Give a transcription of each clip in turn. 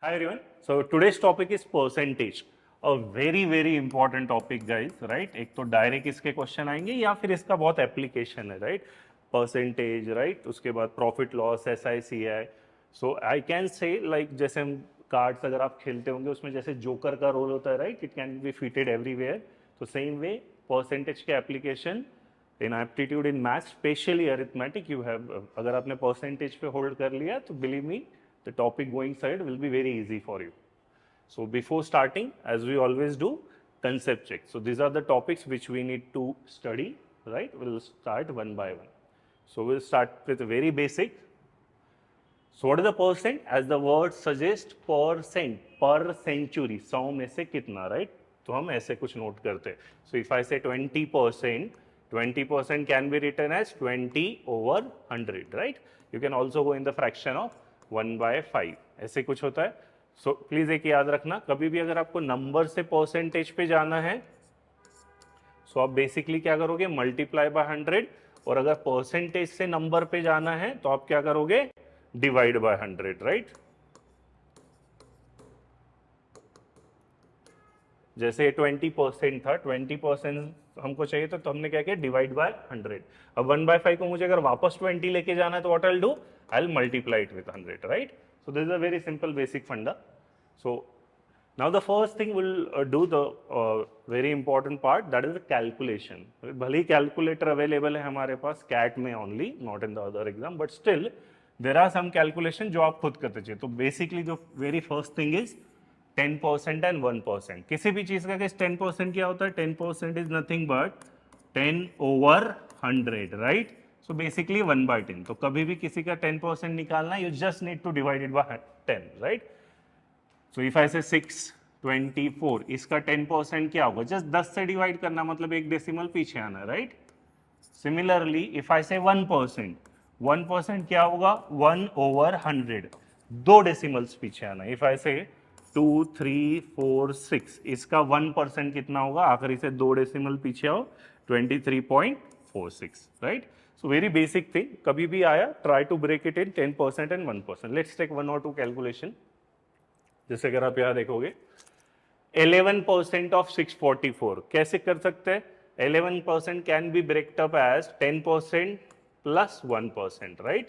Hi everyone. So today's topic is percentage. A very important topic guys, right? एक तो direct इसके question आएंगे या फिर इसका बहुत एप्लीकेशन है, राइट? Percentage, right? उसके बाद profit loss, SICI. So I can say like जैसे हम कार्ड्स अगर आप खेलते होंगे उसमें जैसे जोकर का रोल होता है, right? It can be fitted everywhere. तो सेम वे परसेंटेज के application in aptitude in maths, specially arithmetic you have. अगर आपने परसेंटेज पे होल्ड कर लिया तो believe me the topic going side will be very easy for you. So before starting, as we always do, concept check. So these are the topics which we need to study, right? We'll start one by one. So we'll start with a very basic. So what is the percent? As the word suggests, percent, per century. 100 में से कितना, right? तो हम ऐसे कुछ note करते हैं. So if I say 20%, 20% can be written as 20 over 100, right? You can also go in the fraction of 1/5 ऐसे कुछ होता है. सो प्लीज एक याद रखना, कभी भी अगर आपको नंबर से परसेंटेज पे जाना है सो आप बेसिकली क्या करोगे, मल्टीप्लाई बाय 100. और अगर परसेंटेज से नंबर पे जाना है तो आप क्या करोगे, डिवाइड बाय 100, राइट? जैसे 20% था, 20% हमको चाहिए तो हमने क्या किया, डिवाइड बाय 100. अब 1/5 को मुझे अगर वापस 20 लेके जाना है तो what I will do, I will multiply it with 100, right? So this is a very simple basic funda. So now the first thing will do the very important part, that is the calculation. भले ही calculator available है हमारे पास CAT में only, not in the other exam, but still there are some calculation जो आप खुद करते चाहिए. तो बेसिकली जो very first thing is 10% and 1%. किसी भी चीज का 10% क्या होता है, 10% is nothing but 10 over 100, right? So basically 1/10. तो कभी भी किसी का 10% निकालना, you just need to divide it by 10, right? So if I say 624, इसका 10% क्या होगा, जस्ट 10 से डिवाइड करना, मतलब एक डेसिमल पीछे आना, राइट? सिमिलरली इफ आई से 1%, 1% क्या होगा, 1 over 100, दो डेसिमल्स पीछे आना. इफ आई से 2 3 4 6, इसका 1% कितना होगा, आखिरी से दो डेसिमल पीछे आओ, 23.46, right? So very basic thing, कभी भी आया try to break it in 10% and 1%. Let's take 1 और 2 कैलकुलेशन. जैसे अगर आप यहाँ देखोगे 11% ऑफ 644 कैसे कर सकते हैं, 11% can be breaked up as 10% plus 1%, right?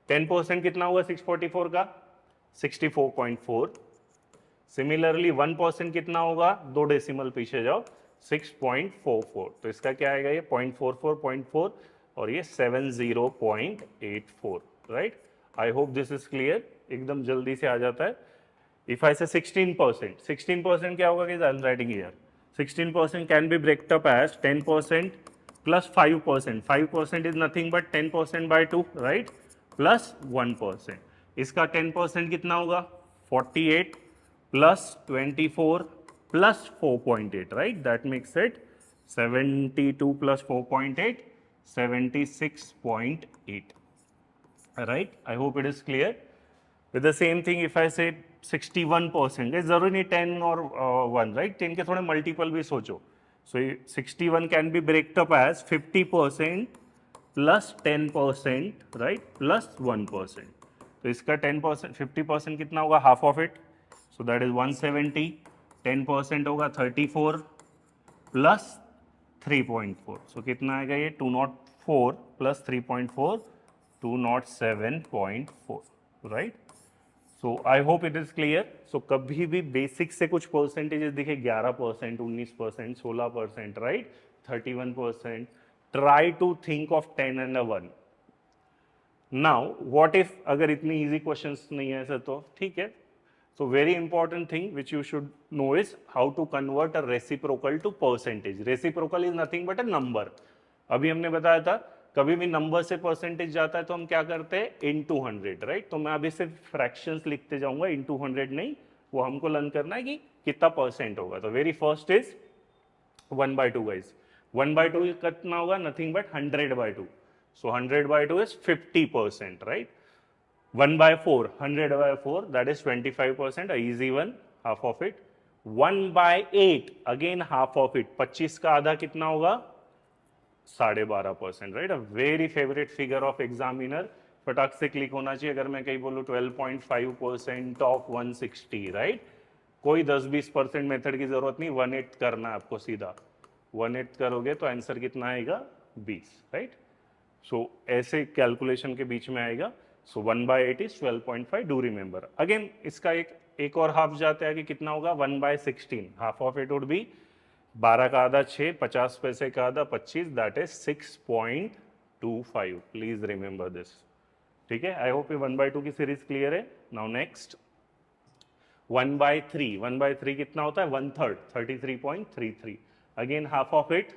10% कितना होगा 644 का, 64.4. सिमिलरली 1% कितना होगा, दो डेसिमल पीछे जाओ, 6.44. तो इसका क्या आएगा, ये 0.44.4 और ये 70.84, right? I hope this is clear, एकदम जल्दी से आ जाता है. इफ आई से 16%, 16% क्या होगा, I am writing here, 16% can be breaked up as 10% plus 5%. 5% is nothing but 10% by 2, right? Plus 1%. इसका 10% कितना होगा, 48 plus 24 plus 4.8, right? That makes it 72 plus 4.8, 76.8, right? I hope it is clear. With the same thing, if I say 61%, it's जरूरी नहीं 10 और 1, right? 10 के थोड़े multiple भी सोचो. So 61 can be breaked up as 50% plus 10%, right? Plus 1%. तो इसका 10%, 50% कितना होगा, half of it. So that is 170. 10% होगा 34 plus 3.4. So कितना आएगा ये, 204 plus 3.4, 207.4, right? So I hope it is clear. So कभी भी बेसिक से कुछ परसेंटेजेस दिखे, 11%, 19%, 16%, right? 31%. Try to think of 10 and a 1. Now what if अगर इतनी easy questions नहीं है सर, तो ठीक है. So very important thing which you should know is how to convert a reciprocal to percentage. Reciprocal is nothing but a number. अभी हमने बताया था कभी भी नंबर से परसेंटेज जाता है तो हम क्या करते हैं, into 100, राइट? तो मैं अभी सिर्फ फ्रैक्शंस लिखते जाऊंगा, into 100 नहीं, वो हमको लर्न करना है कि कितना परसेंट होगा. तो वेरी फर्स्ट इज 1/2 गाइस. 1/2 कितना होगा, nothing but 100/2. So 100/2 is 50%, right? 1/4, 100/4, that is 25%, a easy one, half of it. 1/8, again half of it, 25 का आधा कितना होगा, 12.5%, right? A very favorite figure of examiner. फटाक से क्लिक होना चाहिए। अगर मैं कहीं बोलूँ 12.5% ऑफ 160, राइट, कोई 10-20% मेथड की जरूरत नहीं, 1/8 करना है आपको सीधा। 1/8 करोगे तो आंसर कितना आएगा, 20, राइट। सो ऐसे कैलकुलेशन के बीच में आएगा। सो 1/8 इज 12.5, डू रिमेंबर। अगेन इसका एक और हाफ जाता है कि कितना होगा, 1/16, half of it would be 12 का आधा 6, 50 पैसे का आधा 25, that is 6.25। Please remember this, ठीक है। आई होप ये 1/2 की सीरीज क्लियर है। नाउ नेक्स्ट 1/3, 1/3 कितना होता है, 1/3, 33.33। अगेन हाफ ऑफ इट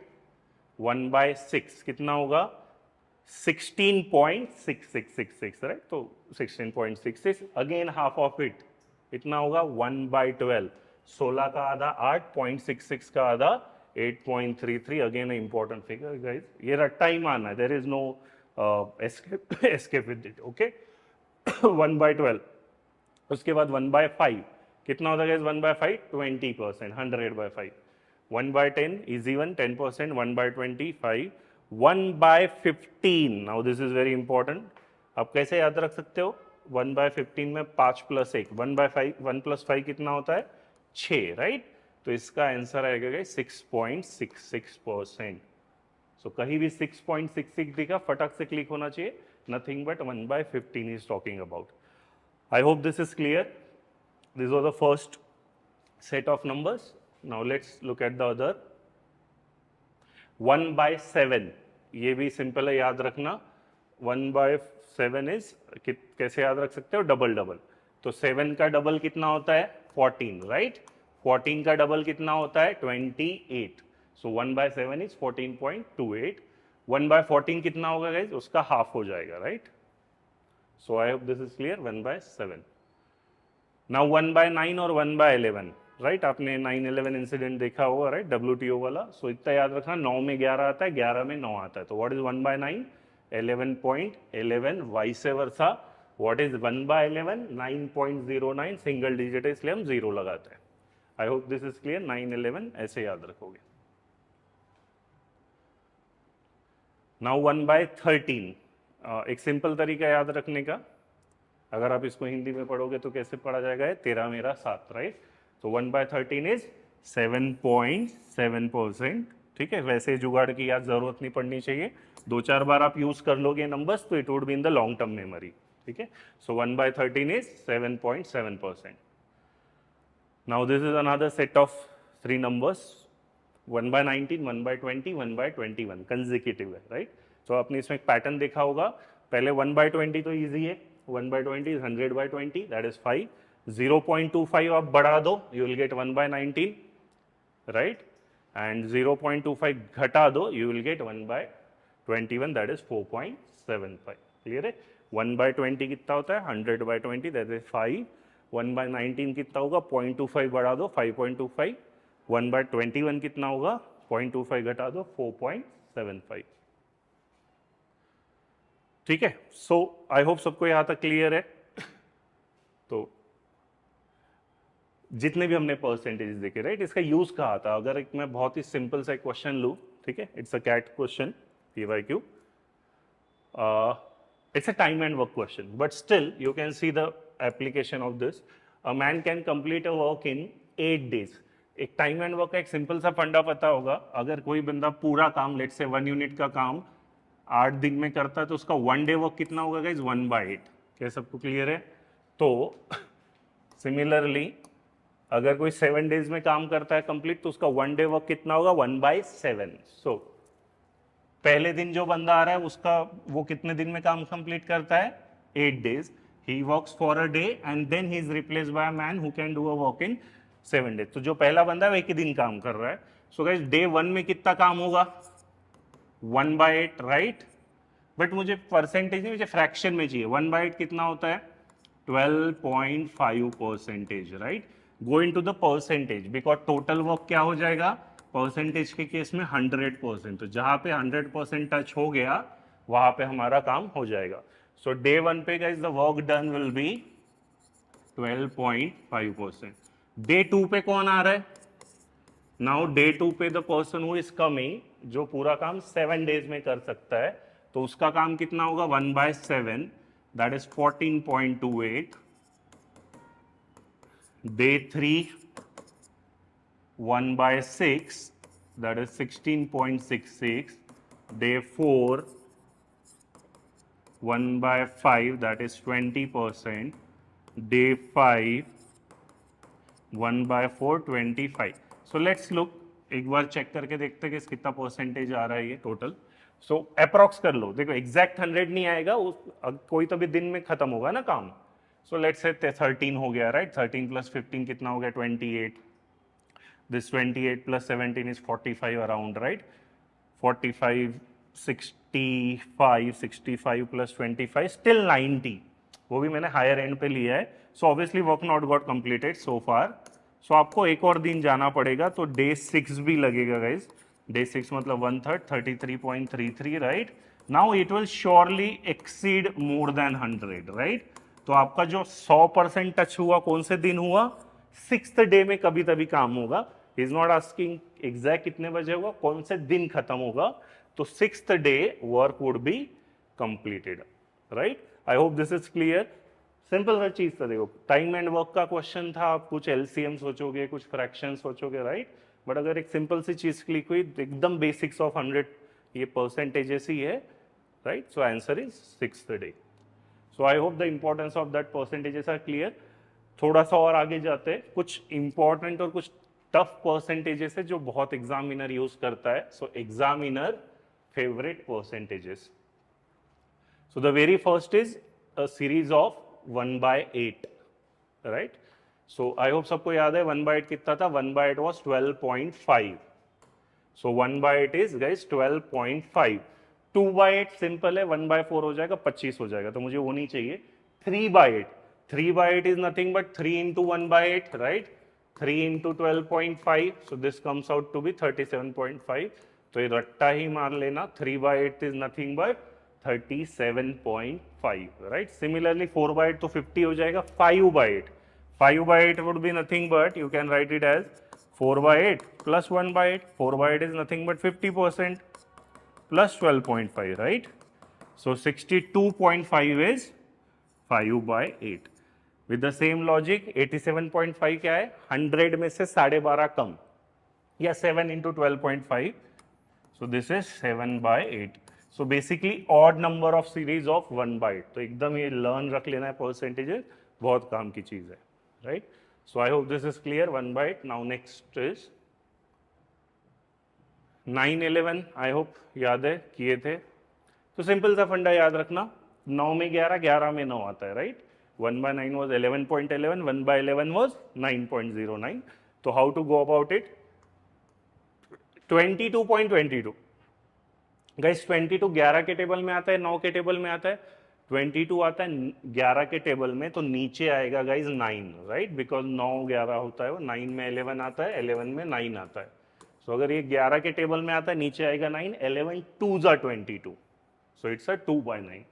1/6 कितना होगा, 16.6666, राइट, तो 16.66। अगेन हाफ ऑफ इट कितना होगा, 1/12, 16 का आधा 8, 0.66 का आधा 8.33। अगेन इंपॉर्टेंट फिगर गाइस, ये रट्टा ही मानना है, there is no escape with it, okay. 1/12, उसके बाद 1/5 कितना होता है guys, 1/5 20%, 100/5। 1/10 easy one, 10%, 1/25, 1/15। Now this is very important. आप कैसे याद रख सकते हो, 1/15 में 5 + 1, 1/5, 1 + 5 कितना होता है, 6, राइट। तो इसका आंसर आएगा गाइस 6.66%। सो कहीं भी 6.66 दिखा, फटक से क्लिक होना चाहिए, nothing but 1/15 is talking about. I hope this is clear. This was the first set of numbers. Now let's look at the other. 1/7, ये भी सिंपल है, याद रखना। 1/7 इज कैसे याद रख सकते हो, डबल डबल। तो 7 का डबल कितना होता है, 14, राइट। 14 का डबल कितना होता है, 28। सो 1/7 इज 14.28। 1/14 कितना होगा गाइज, उसका हाफ हो जाएगा, right. So I hope this is clear. 1/7। Now 1/9 और 1/11, राइट। आपने 9/11 इंसिडेंट देखा होगा, राइट, WTO वाला। सो इतना याद रखना, 9 में 11 आता है, 11 में 9 आता है। तो what is 1/9, 11.11, vice versa. What is 1/11, 9.09, single digit है इसलिए हम 0 लगाते हैं। आई होप दिस इज क्लियर। 9/11 ऐसे याद रखोगे। नाउ 1/13, एक सिंपल तरीका याद रखने का, अगर आप इसको हिंदी में पढ़ोगे तो कैसे पढ़ा जाएगा, 13 मेरा 7, राइट। तो 1/13 इज 7.7%, ठीक है। वैसे जुगाड़ की याद जरूरत नहीं पड़नी चाहिए, 2-4 बार आप यूज कर लोगे नंबर्स तो it would be in the long term memory, ठीक है। सो 1/13 is 7.7%। Now this is another set of 3 numbers, 1/19, 1/20, 1/21, consecutive है, राइट। तो आपने इसमें एक पैटर्न देखा होगा। पहले 1/20 तो ईजी है, 1/20 is 100/20, that is 5. 0.25 आप बढ़ा दो, you will get 1/19, right? And 0.25 घटा दो, you will get 1/21, that is 4.75. Clear है? 1/20 कितना होता है, 100/20, that is 5. 1/19 कितना होगा, 0.25 बढ़ा दो, 5.25. 1/21 कितना होगा, 0.25 घटा दो, 4.75. ठीक है। सो आई होप सबको यहां तक क्लियर है। तो जितने भी हमने परसेंटेज देखे, राइट, इसका यूज कहा था। अगर एक मैं बहुत ही सिंपल सा क्वेश्चन लूं, ठीक है, it's a CAT question, PYQ, it's a time and work question, but still you can see the application of this. A man can complete a work in 8 days। एक टाइम एंड वर्क का एक simple सा फंडा पता होगा, अगर कोई बंदा पूरा काम, लेट्स से 1 यूनिट का काम 8 दिन में करता है तो उसका 1 डे वर्क कितना होगा गाइज, 1/8। क्या सबको क्लियर है? तो सिमिलरली अगर कोई 7 days में काम करता है कंप्लीट तो उसका 1 डे वर्क कितना होगा, 1/7। सो पहले दिन जो बंदा आ रहा है उसका वो कितने दिन में काम कंप्लीट करता है, 8 days। He works for a day and then he is replaced by a man who can do a work in 7 days। तो जो पहला बंदा है वो एक ही दिन काम कर रहा है। सो गाइज डे 1 में कितना काम होगा, 1/8, राइट। बट मुझे परसेंटेज नहीं, मुझे फ्रैक्शन में चाहिए। 1/8 कितना होता है, 12.5%, right. Go into the percentage, because total work क्या हो जाएगा, परसेंटेज के केस में 100%। तो जहां पे 100% टच हो गया वहां पे हमारा काम हो जाएगा। सो डे 1 पे guys the work done will be 12.5%। Day 2 पे कौन आ रहा है, नाउ डे 2 पे the person who is coming, जो पूरा काम 7 days में कर सकता है, तो उसका काम कितना होगा, 1/7। that is 14.28. Day 3, 1 by 6, that is 16.66. Day 4, 1 by 5, that is 20%. Day 5, 1 by 4, 25. So let's look, एक बार चेक करके देखते हैं कि कितना परसेंटेज आ रहा है ये टोटल. सो अप्रॉक्स कर लो, देखो एग्जैक्ट 100 नहीं आएगा, कोई तो भी दिन में खत्म होगा ना काम. सो लेट्स से 13 हो गया, राइट. 13 प्लस 15 कितना हो गया? 28. This 28 plus 17 is 45 around, right. 45, 65, 65 plus 25 still 90. वो भी मैंने हायर एंड पे लिया है. So obviously work not got completed so far. So आपको एक और दिन जाना पड़ेगा, तो डे 6 भी लगेगा गाइज. डे 6 मतलब 1/3, 33.33, right. Now it will surely exceed more than 100, right. तो आपका जो 100% टच हुआ कौन से दिन हुआ? 6th डे में कभी तभी काम होगा. इज नॉट आस्किंग एग्जैक्ट कितने बजे होगा, कौन से दिन खत्म होगा. तो 6th day work would be completed, right. I hope this is clear. Simple हर चीज था. देखो टाइम एंड वर्क का क्वेश्चन था, आप कुछ एलसीएम सोचोगे, कुछ फ्रैक्शन सोचोगे, राइट. बट अगर एक सिंपल सी चीज क्लिक हुई, एकदम बेसिक्स ऑफ 100, ये परसेंटेजेस ही है, right. So answer is 6th day. So I hope the importance of that percentages are clear. थोड़ा सा और आगे जाते हैं, कुछ इंपॉर्टेंट और कुछ टफ परसेंटेजेस है जो बहुत एग्जामिनर यूज करता है. So examiner favourite percentages. So the very first is a series of 1/8, right. So I hope सबको याद है 1/8 कितना था? 1/8 was 12.5. So 1/8 is guys 12.5. 2/8 simple है, 1/4 हो जाएगा, 25 हो जाएगा, तो मुझे वो नहीं चाहिए. 3/8, 3/8 is nothing but 3 into 1/8, right. 3 into 12.5, so this comes out to be 37.5. तो ये रट्टा ही मार लेना, 3/8 is nothing but 37.5, right. Similarly 4/8 तो 50 हो जाएगा. 5/8 would be nothing but, you can write it as 4/8 plus 1/8. 4/8 is nothing but 50% plus 12.5, right. So 62.5 is 5/8. With the same logic 87.5 क्या है? 100 में से 12.5 कम, या 7 into 12.5. So this is 7/8. So basically odd number of series of 1/8. तो एकदम ये learn रख लेना है, परसेंटेजेस बहुत काम की चीज है, right. So I hope this is clear. 1/8. Now next is 9, 11. I hope याद है, किए थे. तो सिंपल सा फंडा याद रखना, 9 में 11, 11 में 9 आता है, राइट. 1/9 was 11.11, 1/11 was 9.09. तो how to go about it? 22.22. Guys 22 11 के टेबल में आता है, 9 के टेबल में आता है. 22 आता है 11 के टेबल में, तो नीचे आएगा गाइस 9, राइट. बिकॉज 9 11 होता है वो, 9 में 11 आता है, 11 में 9 आता है. सो अगर ये 11 के टेबल में आता है, नीचे आएगा 9, 11 2s are 22. So it's a 2/9.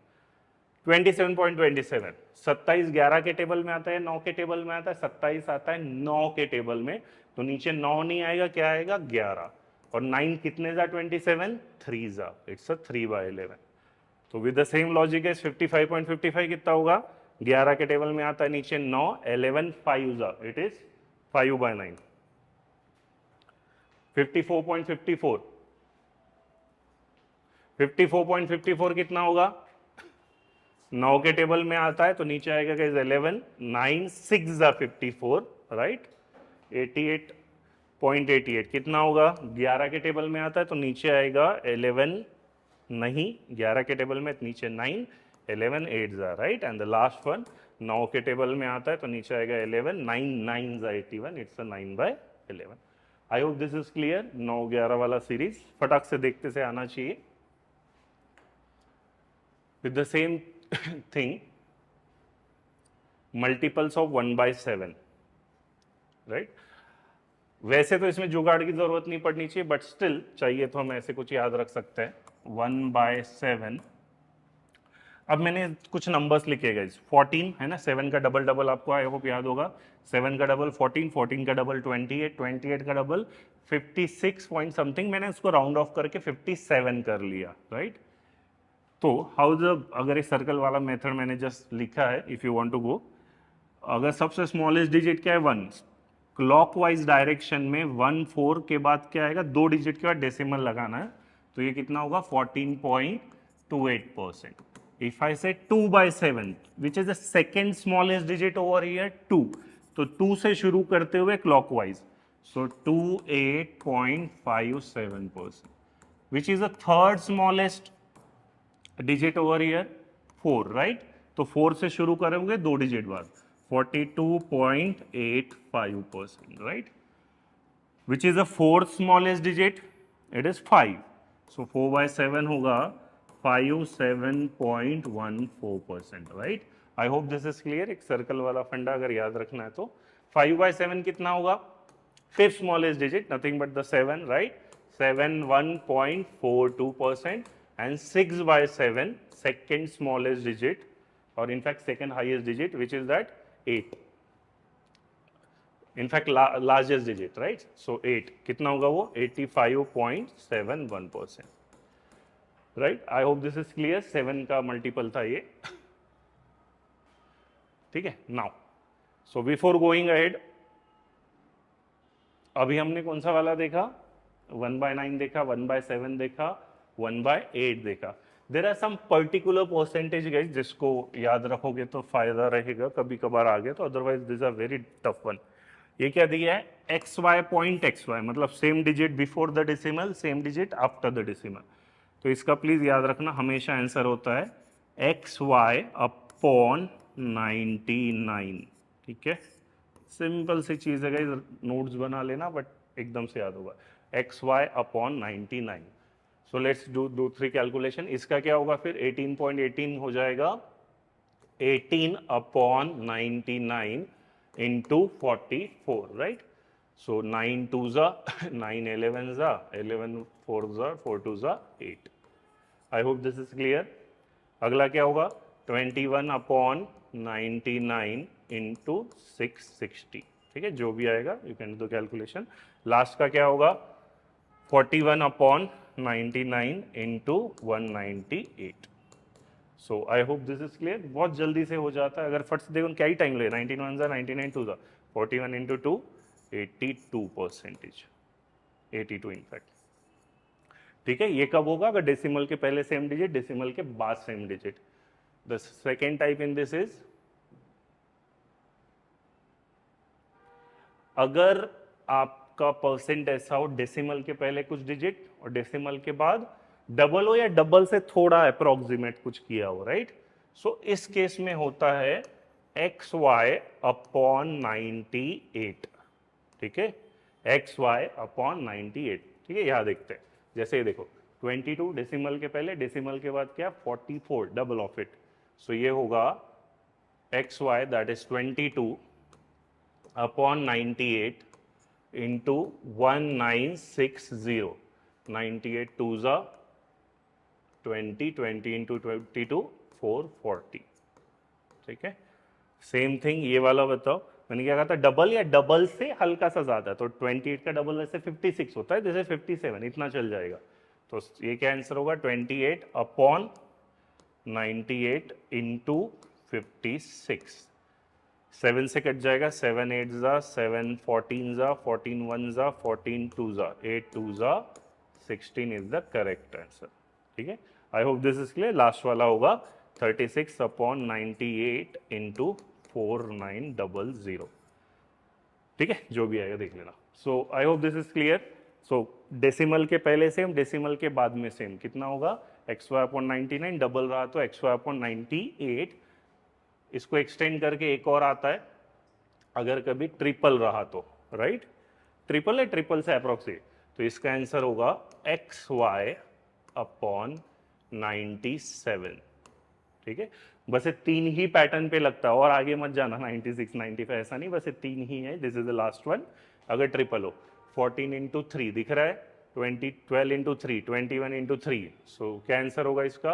27.27. 27 11 के टेबल में आता है, 9 के टेबल में आता है. 27 आता है 9 के टेबल में, तो नीचे 9 नहीं आएगा, क्या आएगा? 11. और 9 कितने जा? 27, 3 जा. It's a 3/11. तो विद द सेम लॉजिक है 55.55 कितना होगा? 11 के टेबल में आता है, नीचे 9, 11 5 जा. It is 5/9. 54.54. 54.54 कितना होगा? 9 के टेबल में आता है, तो नीचे आएगा गाइस 11, 9 6 जा 54, राइट. 88.88 कितना होगा? 11 के टेबल में आता है, तो नीचे आएगा 11 नहीं, 11 के टेबल में नीचे 9, 11 8 जा, right. And the last one 9 के टेबल में आता है, तो नीचे आएगा 11 9 9 जा 81. It's a 9/11. I hope this is clear. 9 11 वाला सीरीज फटाक से देखते से आना चाहिए. With the same thing, multiples of 1/7, right. वैसे तो इसमें जुगाड़ की जरूरत नहीं पड़नी चाहिए, बट स्टिल चाहिए तो हम ऐसे कुछ याद रख सकते हैं. 1/7. अब मैंने कुछ नंबर्स लिखे गए. 14 है ना, 7 का डबल डबल आपको आई होप याद होगा. 7 का डबल 14, 14 का डबल 28, 28 का डबल 56 पॉइंट समथिंग. मैंने उसको राउंड ऑफ करके 57 कर लिया, राइट. तो हाउ द, अगर इस सर्कल वाला मेथड मैंने जस्ट लिखा है, if you want to go, अगर सबसे स्मॉलेस्ट डिजिट क्या है 1, क्लॉकवाइज डायरेक्शन में 1 4 के बाद क्या आएगा, 2 डिजिट के बाद डेसिमल लगाना है, तो ये कितना होगा 14.28%. इफ आई से 2/7 which is the second smallest digit over here 2, तो 2 से शुरू करते हुए clockwise, so 28.57%, which is the third smallest digit over here 4, right. तो 4 से शुरू करेंगे 2 डिजिट बाद, 42.85%, right? Which is the fourth smallest digit? It is 5. So 4/7 होगा 57.14%, right? I hope this is clear. एक सर्कल वाला फंडा अगर याद रखना है तो 5/7 कितना होगा, fifth smallest digit, nothing but the 7, right? 71.42%, and 6/7 second smallest digit, or in fact second highest digit, which is that 8. In fact largest digit, right? So 8 कितना होगा वो 85.71%, right? I hope this is clear. 7 का multiple था ये, ठीक है. Now so before going ahead, अभी हमने कौन सा वाला देखा, 1/9 देखा, 1/7 देखा, 1/8 देखा. There are some particular percentage guys जिसको याद रखोगे तो फायदा रहेगा, कभी कभार आ गया तो, otherwise this are very tough one. ये क्या दिया है, XY, मतलब same digit before the decimal, same digit after the decimal. तो इसका प्लीज याद रखना, हमेशा आंसर होता है XY/99. ठीक है, सिंपल सी चीज है गाइस, नोट्स बना लेना बट एकदम से याद होगा, XY/99. So let's do 3 calculation. इसका क्या होगा फिर, 18.18 हो जाएगा 18/99 into 44, right? So 9 2s are 9 11s are 11 4s are 4 2s are 8. I hope this is clear. अगला क्या होगा, 21/99 into 660. ठीक है, जो भी आएगा you can do calculation. Last का क्या होगा, 41/99 into 198. So I hope this is clear. बहुत जल्दी से हो जाता है, अगर फट से देखो क्या ही टाइम लगे, 19 1 99 2 41 into 2 82%, 82 इनफैक्ट. ठीक है, ये कब होगा, अगर डेसिमल के पहले सेम डिजिट, डेसिमल के बाद same digit. The second type in this is, अगर आपका परसेंट ऐसा हो डेसिमल के पहले कुछ डिजिट और डेसिमल के बाद डबल हो, या डबल से थोड़ा अप्रोक्सीमेट कुछ किया हो, राइट. सो इस केस में होता है XY/98. ठीक है, XY/98. ठीक है, यहां देखते हैं, जैसे ये देखो 22 डेसिमल के पहले, डेसिमल के बाद क्या 44, डबल ऑफ इट. सो ये होगा XY, that is 22/98 into 1960. 98 2s are 20, 20 into 22 440. ठीक है, सेम थिंग ये वाला बताओ, मैंने क्या कहा था, डबल या डबल से हल्का सा ज्यादा, तो 28 का डबल वैसे 56 होता है, जैसे 57, इतना चल जाएगा. तो ये क्या आंसर होगा, 28/98 into 56. 7 से कट जाएगा, 7 8s are 7 14s are 14 1s are 14 2s are 8 2s are 16 is the correct answer. ठीक है, I hope this is clear. Last वाला होगा 36/98 into 4900. ठीक है, जो भी आएगा देख लेना. So I hope this is clear. So decimal के पहले सेम, डेसिमल के बाद में सेम, कितना होगा XY/99, डबल रहा तो XY/98. इसको एक्सटेंड करके एक और आता है, अगर कभी ट्रिपल रहा तो, राइट. ट्रिपल है, ट्रिपल से अप्रोक्सीमेट, तो इसका आंसर होगा XY/97. ठीक है, बस ये 3 ही पैटर्न पे लगता है, और आगे मत जाना 96 95, ऐसा नहीं, बस ये 3 ही है. This is the last one. अगर ट्रिपल हो, 14 into 3 दिख रहा है, 12 into 3 21 into 3. सो क्या आंसर होगा इसका,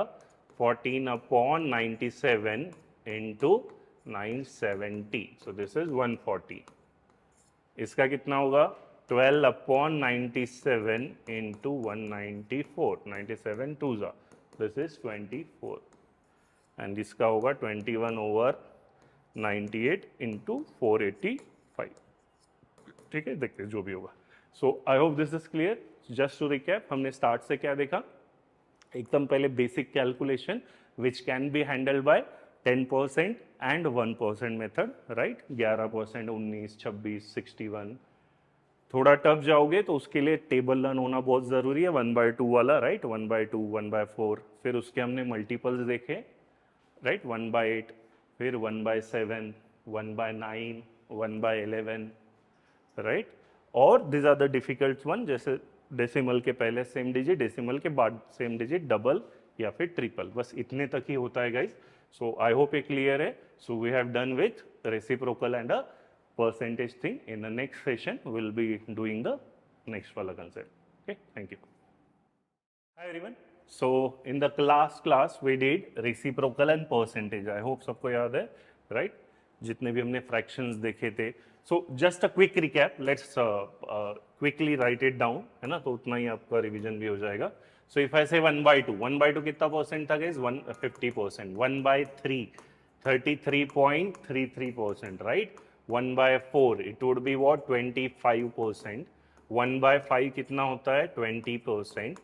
14/97 into 970. So this is 140. इसका कितना होगा, 12/97 into 194. 97 2s are this is 24 and इसका होगा 21/98 इंटू 485। ठीक है, देखते हैं जो भी होगा। So I hope this is clear. Just to recap, हमने स्टार्ट से क्या देखा, एकदम पहले basic calculation which can be handled by 10% and 1% method, right. 11%, 19, 26, 61। थोड़ा टफ जाओगे तो उसके लिए टेबल लर्न होना बहुत जरूरी है, 1/2 वाला, राइट। 1/2, 1/4, फिर उसके हमने मल्टीपल्स देखे, राइट। 1/8, फिर 1/7, 1/9, 1/11, राइट। और this are the difficult one, जैसे डेसिमल के पहले सेम डिजिट, डेसिमल के बाद सेम डिजिट, डबल या फिर ट्रिपल, बस इतने तक ही होता है गाइज। सो आई होप ये क्लियर है। So we have done with reciprocal and a percentage thing. In the next session we'll be doing the next wala concept. Okay, thank you. Hi everyone. So in the class we did reciprocal and percentage. I hope सबको याद है, right? जितने भी हमने fractions देखे थे. So just a quick recap. Let's quickly write it down, है ना, तो उतना ही आपका revision भी हो जाएगा. So if I say 1/2, 1/2 कितना परसेंट था guys? 50%. 1/3, 33.33%, right? 1/4 it would be what? 25%. 1/5 कितना होता है? 20%.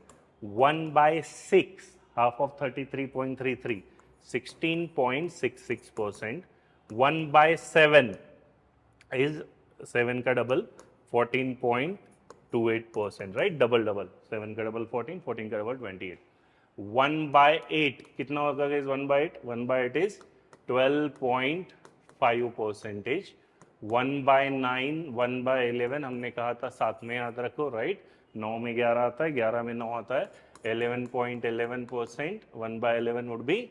1/6, half of 33.33, 16.66%. 1/7 is 7 का डबल, 14.28%, right? डबल 7 का डबल 14, 14 का डबल 28. 1/8 कितना होगा guys? 1/8, 1/8 is 12.5%. 1/9, 1/11 हमने कहा था साथ में याद रखो, राइट। 9 में 11 आता है, 11 में 9 आता है, 11.11%. 1/11 वुड बी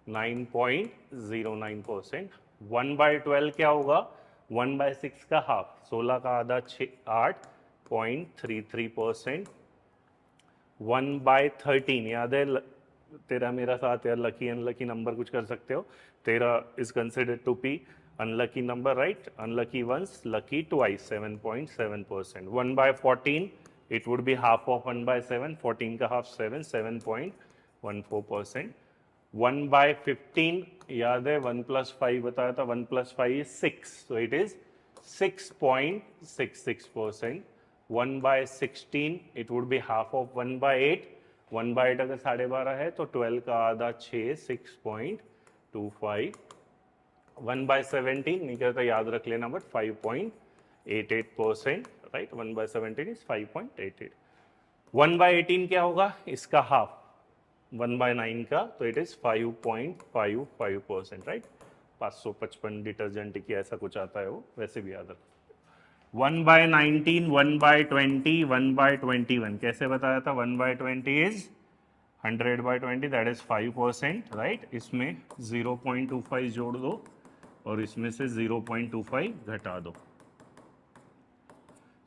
9.09%. 1/12 क्या होगा? 1/6 का हाफ, 16 का आधा, 8.33%. 1/13 याद है, तेरा मेरा साथ यार, लकी अनलकी नंबर कुछ कर सकते हो। तेरा is considered to be unlucky number, right? Unlucky once, lucky twice, 7.7%. 1/14 it would be half of 1/7, 14 का half 7, 7.14%. 1/15 याद है, 1 + 5 बताया था, 1 + 5 is 6, so it is 6.66%. 1/16 it would be half of 1/8. 1/8 अगर 12.5 है तो 12 का आधा 6, 6.25. 1/17 नहीं कहता, याद रख लेना, बट 5.88%, राइट। 1/17 इज 5.88. 1/18 क्या होगा? इसका हाफ, 1/9 का, तो इट इज 5.55%, राइट। 555 डिटर्जेंट की ऐसा कुछ आता है वो, वैसे भी याद रखो। 1/19, 1/20, 1/21 कैसे बताया था? 1/20 इज 100/20, दैट इज 5%, राइट। इसमें 0.25 जोड़ दो और इसमें से 0.25 घटा दो,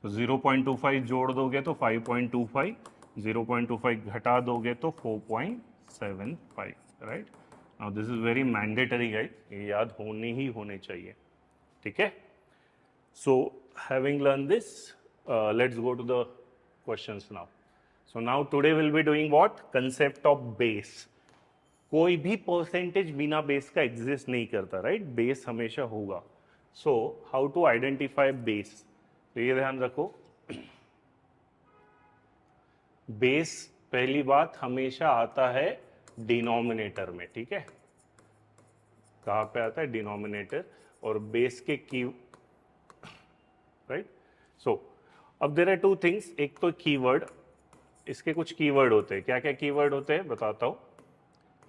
तो 0.25 जोड़ दोगे तो 5.25, 0.25 घटा दोगे तो 4.75, right. Now this is very mandatory guys, ये याद होने चाहिए, ठीक है। So having learn this, let's go to the questions now. So now today will be doing what? Concept of base. कोई भी परसेंटेज बिना बेस का एग्जिस्ट नहीं करता, राइट। बेस हमेशा होगा. So how to identify base? तो ये ध्यान रखो, बेस पहली बात हमेशा आता है डिनोमिनेटर में, ठीक है। कहां पे आता है? डिनोमिनेटर. और बेस के की, राइट. सो अब देयर आर टू थिंग्स. एक तो कीवर्ड, इसके कुछ कीवर्ड होते हैं. क्या क्या कीवर्ड होते हैं बताता हूं.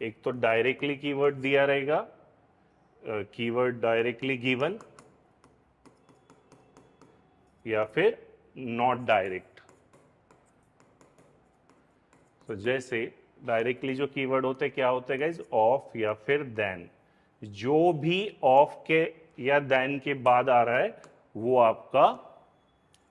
एक तो डायरेक्टली कीवर्ड दिया रहेगा, कीवर्ड डायरेक्टली गिवन, या फिर नॉट डायरेक्ट. तो जैसे डायरेक्टली जो कीवर्ड होते हैं क्या होते हैं गाइज? ऑफ या फिर देन. जो भी ऑफ के या देन के बाद आ रहा है वो आपका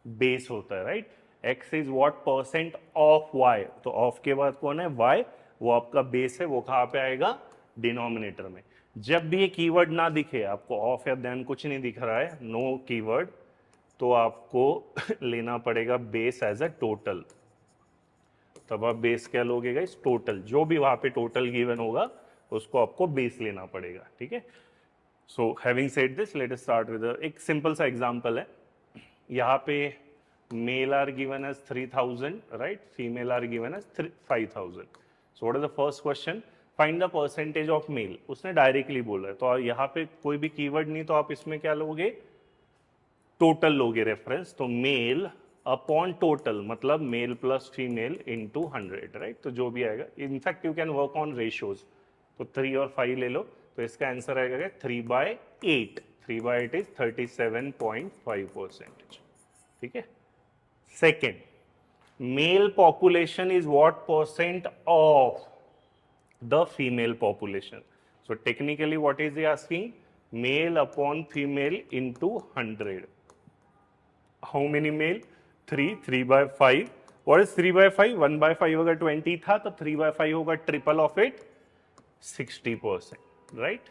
बेस होता है, right. X is what? Percent of Y. तो ऑफ के बाद कौन है? वाई. वो आपका बेस है. वो कहां पे आएगा? डिनोमिनेटर में. जब भी ये कीवर्ड ना दिखे, आपको ऑफ या देन कुछ नहीं दिख रहा है, नो कीवर्ड, तो आपको लेना पड़ेगा बेस एज अ टोटल. तब आप बेस क्या लोगे गाइस, टोटल, जो भी वहां पे टोटल गिवन होगा उसको आपको बेस लेना पड़ेगा, ठीक है। So having said this, let us start with एक सिंपल सा एग्जांपल है। यहाँ पे male are given as 3000, right, female are given as 5000। So what is the first question, find the percentage of male. उसने डायरेक्टली बोला है, तो यहाँ पे कोई भी कीवर्ड नहीं, तो आप इसमें क्या लोगे, टोटल लोगे रेफरेंस। तो मेल अपॉन टोटल मतलब male plus female into 100, right. तो जो भी आएगा, in fact you can work on ratios, तो 3 और 5 ले लो, तो इसका आंसर आएगा 3/8। 3/8 इज 37.5%, ठीक है। Second, male population is what percent of the female population. So technically what is asking, male upon female into 100। How many male, 3, 3/5। What is 3/5, 1/5 अगर 20 था तो 3/5 होगा ट्रिपल ऑफ इट, 60%, राइट।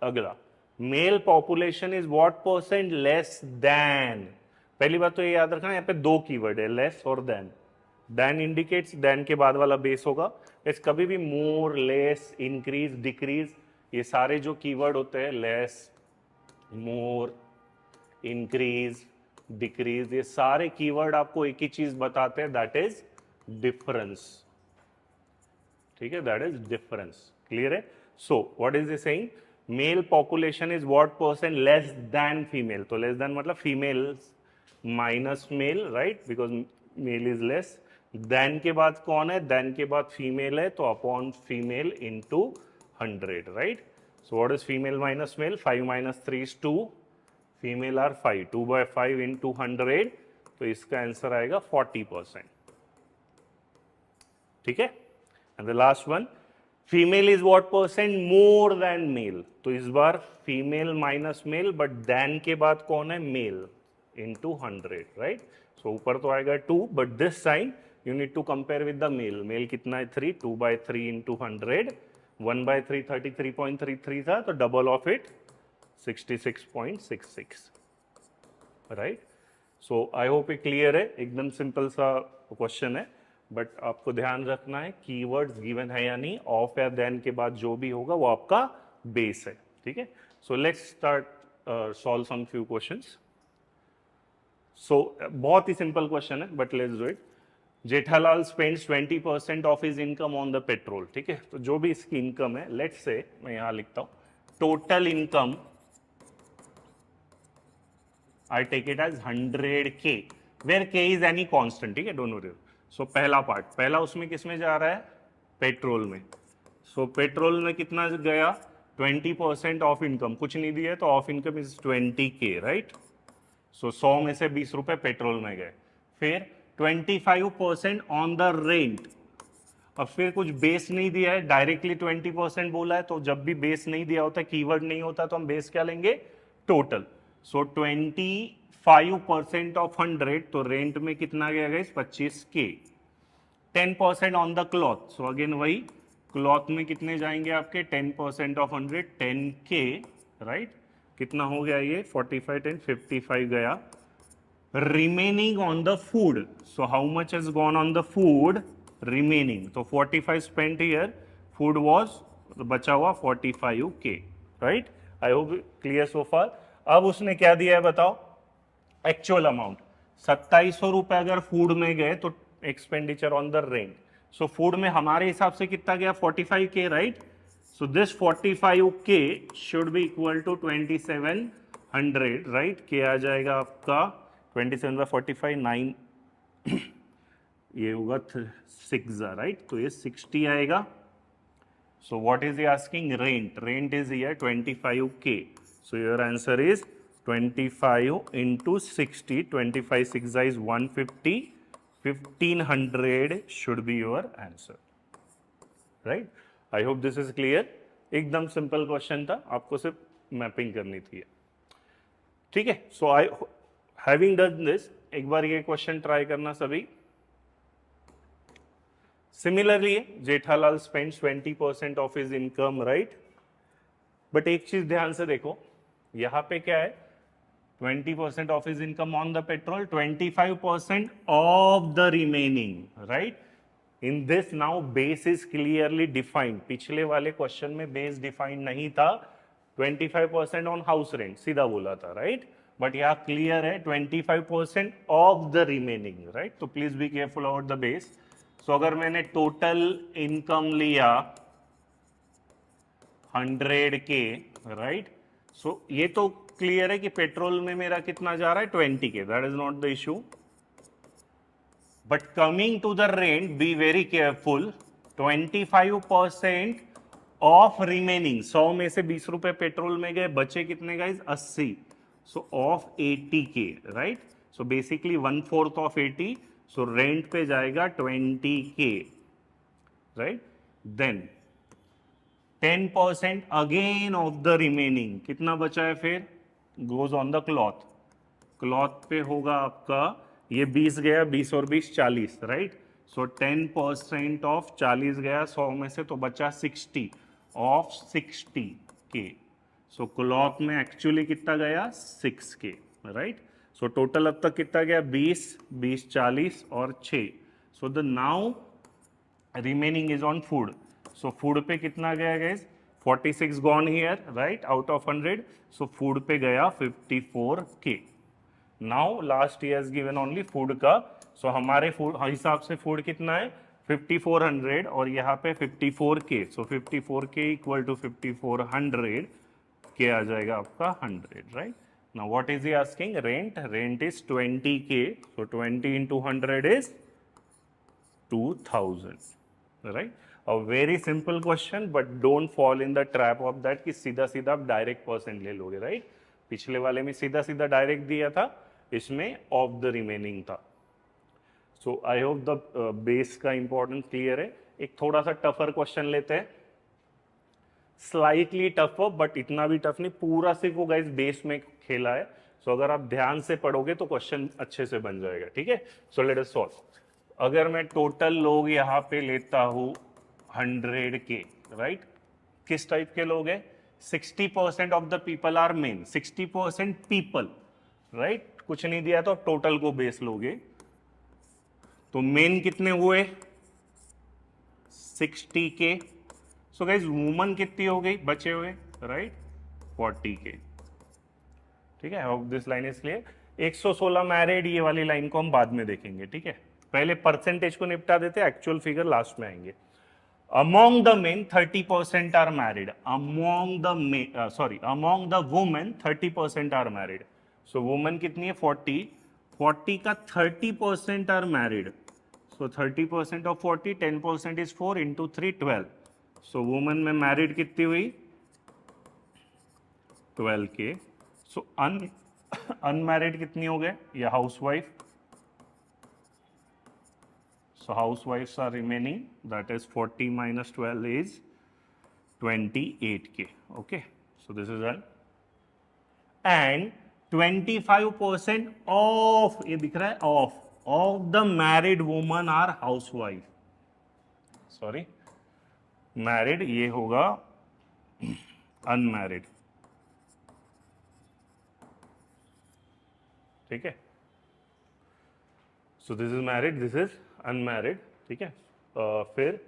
अगला, male population is what percent less than. पहली बात तो ये याद रखना, यहाँ पे दो कीवर्ड है, लेस और देन। देन इंडिकेट्स, देन के बाद वाला बेस होगा। इस कभी भी मोर, लेस, इंक्रीज, डिक्रीज, ये सारे जो कीवर्ड होते हैं, लेस, मोर, इंक्रीज, डिक्रीज, ये सारे कीवर्ड आपको एक ही चीज बताते हैं, दैट इज डिफरेंस, ठीक है, दैट इज डिफरेंस। क्लियर है। So what is this saying, male population is what percent less than female. तो लेस देन मतलब female minus male, right, because male is less. Then के बाद कौन है, then के बाद फीमेल है, तो upon female into 100, right. So what is female minus male, 5 - 3 is 2, female are 5, 2/5 into 100, तो इसका आंसर आएगा 40%, ठीक है। And the last one, female is what percent more than male. तो इस बार female minus male, but then के बाद कौन है, मेल इनटू 100, राइट। सो ऊपर तो आएगा 2, but this sign you need to compare with the male. Male कितना है, 3, 2/3 इंटू 100, 1/3 33.33 था, तो double of it 66.66, right. So I hope ये क्लियर है, एकदम सिंपल सा क्वेश्चन है, बट आपको ध्यान रखना है कीवर्ड्स गिवन है या नहीं, ऑफ या देन के बाद जो भी होगा वो आपका बेस है, ठीक है। So let's start solve some few questions. So बहुत ही सिंपल क्वेश्चन है, but let's do it. Jethalal spends 20% of his income on the petrol, ठीक है। तो जो भी इसकी इनकम है, लेट्स से मैं यहां लिखता हूं total income, I take it as 100K, where K is any constant, ठीक है, डोंट वरी। सो पहला पार्ट, पहला उसमें किस में जा रहा है, पेट्रोल में। सो पेट्रोल में कितना गया, 20% ऑफ इनकम, कुछ नहीं दिया तो of income is 20K, right. So 100 में से 20 रुपए पेट्रोल में गए। फिर 25% ऑन द रेंट, अब फिर कुछ बेस नहीं दिया है, डायरेक्टली 20% बोला है, तो जब भी बेस नहीं दिया होता, कीवर्ड नहीं होता, तो हम बेस क्या लेंगे, टोटल। सो 25% ऑफ 100, तो रेंट में कितना गया guys, 25K। 10% on the cloth, so again वही, क्लॉथ में कितने जाएंगे आपके, 10% ऑफ 100, 10K, राइट। कितना हो गया ये, 45, 10, 55 गया। Remaining on the food, so how much has gone on the food remaining, तो 45 स्पेंट हियर, फूड वॉज, बचा हुआ 45K, right. I hope clear so far. अब उसने क्या दिया है बताओ, एक्चुअल अमाउंट 2700 रुपए अगर फूड में गए तो expenditure on the rent. So food में हमारे हिसाब से कितना गया, 45K, right. So this 45K should be equal to 2700, right. के आ जाएगा आपका 27/45, 9 ये होगा 6, राइट। तो ये 60 आएगा। सो what is asking, rent, rent is here 25K। So your answer is 25 into 60, 25 6 is 150, 1500 should be your answer, right? I hope this is clear. एकदम सिंपल क्वेश्चन था, आपको सिर्फ मैपिंग करनी थी, ठीक है। सो आई हैविंग डन दिस, एक बार ये क्वेश्चन ट्राई करना सभी। Similarly Jethalal spends 20% of his income, right. But एक चीज ध्यान से देखो, यहां पे क्या है, 20% of his income on the petrol, 25% of the remaining, right. In this now base is clearly defined. पिछले वाले क्वेश्चन में बेस डिफाइंड नहीं था. 25% ऑन हाउस रेंट सीधा बोला था, राइट. बट यहाँ क्लियर है 25% ऑफ द रिमेनिंग, राइट. तो please be careful about the base. So अगर मैंने टोटल इनकम लिया 100K, राइट. सो ये तो क्लियर है कि पेट्रोल में मेरा कितना जा रहा है 20K. That is not the issue. But coming to the rent, be very careful. 25% of remaining. 100 में से 20 रुपए पेट्रोल में गए, बचे कितने guys 80. So of 80K, right. So basically 1/4 of 80. So rent पे जाएगा 20K, right. Then 10% again of the remaining. कितना बचा है फिर? Goes on the cloth. Cloth पे होगा आपका ये 20 गया, 20 और 20 40, राइट. सो 10% ऑफ 40 गया 100 में से, तो बचा 60 ऑफ 60K. सो क्लॉथ में एक्चुअली कितना गया 6K, राइट. सो टोटल अब तक कितना गया 20, 20, 40 और 6. So the now remaining is on food. So food पे कितना गया guys? 46 gone here, right, out of 100. So food पे गया 54K. Now last year is given only food का. सो हमारे फूड हिसाब से फूड कितना है 5400 और यहाँ पे 54K. So 54K equal to 5400 के आ जाएगा आपका 100, right. Now what is he asking? Rent. Rent is 20K. So 20 into 100 is 2000, right. A very simple question, but don't fall in the trap of that कि सीधा सीधा आप direct percent ले लोगे, राइट. पिछले वाले में सीधा सीधा डायरेक्ट दिया था, इसमें ऑफ द रिमेनिंग था. सो आई होप द बेस का इंपॉर्टेंस क्लियर है. एक थोड़ा सा टफर क्वेश्चन लेते हैं, स्लाइटली टफर, बट इतना भी टफ नहीं. पूरा सिर्फ वो गाइस बेस में खेला है. सो अगर आप ध्यान से पढ़ोगे तो क्वेश्चन अच्छे से बन जाएगा, ठीक है. So let us solve. अगर मैं टोटल लोग यहाँ पे लेता हूँ 100K, राइट. किस टाइप के लोग हैं? 60% of the people are men. 60% people, right. कुछ नहीं दिया तो टोटल को बेस लोगे. तो मेन कितने हुए? 60K. सो गाइस वुमन कितनी हो गई बचे हुए, राइट, 40K. ठीक है. Hope this line is clear. 116 married, ये वाली लाइन को हम बाद में देखेंगे, ठीक है. पहले परसेंटेज को निपटा देते, एक्चुअल फिगर लास्ट में आएंगे. Among the men 30% are married. Among the women 30% are married. So women कितनी है 40. 40 का 30% are married. So 30% of 40, 10% is 4 into 3, 12. So women में married कितनी हुई 12K. So unmarried कितनी हो गए? या housewife. So housewives are remaining, that is 40 minus 12 is 28K. Okay, so this is done. And 25% of, ये दिख रहा है of the married women are housewife. Sorry, married ये होगा unmarried. ठीक है. So this is married, this is unmarried, ठीक है. फिर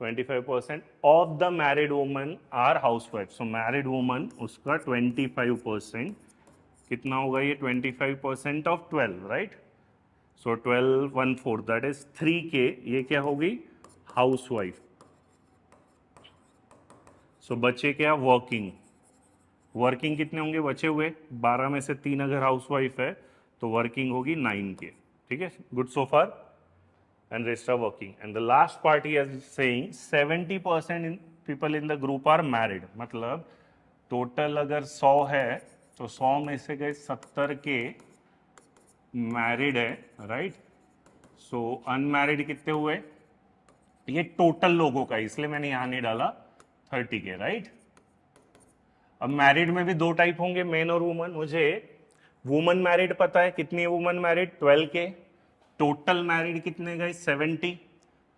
25% of the married woman are housewife. So married woman उसका 25% कितना होगा? ये 25% of 12, right. So 12 1/4 that is 3K. ये क्या होगी? हाउसवाइफ. सो बचे क्या? वर्किंग. वर्किंग कितने होंगे बचे हुए? 12 में से 3 अगर हाउसवाइफ है तो वर्किंग होगी 9K. ठीक है. Good so far. And rest are working. And the last part he is saying 70% people in the group are married. मतलब टोटल अगर 100 है तो 100 में से गए 70K मैरिड है, राइट. सो अनमैरिड कितने हुए? ये टोटल लोगों का, इसलिए मैंने यहां नहीं डाला 30K, राइट. अब मैरिड में भी 2 टाइप होंगे, मेन और वुमन. मुझे वुमन मैरिड पता है. कितनी है woman married? 12K. Total married कितने गए? 70.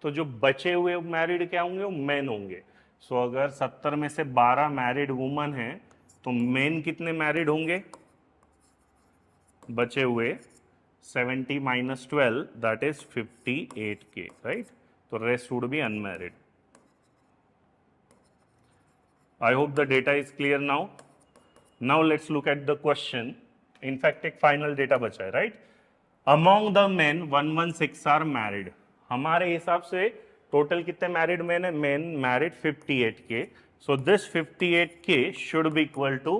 तो जो बचे हुए मैरिड क्या होंगे? वो मेन होंगे. सो अगर 70 में से 12 मैरिड वुमन हैं तो मेन कितने मैरिड होंगे? बचे हुए 70 minus 12 that is 58K, right. तो rest would be unmarried. I hope the data is clear now. Now let's look at the question. In fact एक फाइनल डेटा बचा है, right? Among the men 116 are married. हमारे हिसाब से total कितने married men है? Men married 58 K. So this 58 के should be equal to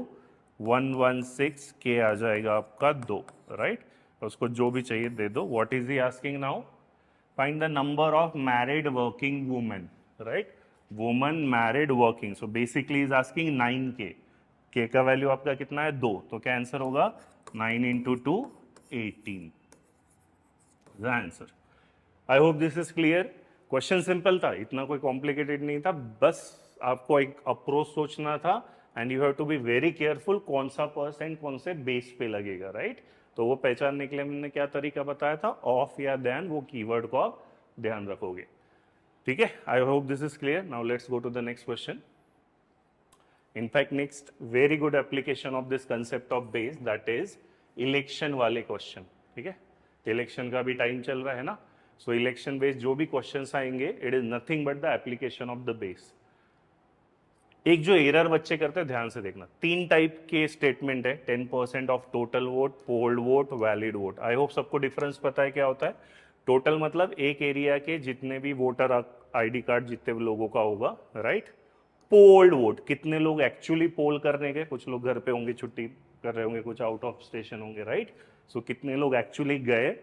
116 के आ जाएगा आपका 2, राइट? उसको जो भी चाहिए दे दो. What is he asking now? Find the number of married working women, right? Woman married working. So basically is asking 9 के का वैल्यू आपका कितना है? 2. तो क्या आंसर होगा? 9 into 2 18 the answer. I hope this is clear. Question simple था, इतना कोई कॉम्प्लिकेटेड नहीं था. बस आपको एक अप्रोच सोचना था and you have to be very careful कौन सा परसेंट कौन से बेस पे लगेगा, राइट? तो वो पहचानने के लिए मैंने क्या तरीका बताया था? ऑफ या देन, वो कीवर्ड को आप ध्यान रखोगे. ठीक है, I hope this is clear. Now let's go to the next question. In fact next very good application of this concept of base, that is election वाले क्वेश्चन. ठीक है, इलेक्शन का भी टाइम चल रहा है ना. सो इलेक्शन बेस्ड जो भी क्वेश्चंस आएंगे, it is nothing but the application of the base. एक जो एरर बच्चे करते हैं, ध्यान से देखना. 3 टाइप के स्टेटमेंट है. 10% of total vote, polled vote, valid vote. I hope सबको डिफरेंस पता है क्या होता है. टोटल मतलब एक एरिया के जितने भी वोटर आईडी कार्ड जितने लोगों का होगा, राइट? पोल्ड वोट, कितने लोग एक्चुअली पोल करने गए. कुछ लोग घर पे होंगे, छुट्टी कर रहे होंगे, कुछ आउट ऑफ स्टेशन होंगे, राइट? सो कितने लोग एक्चुअली गए.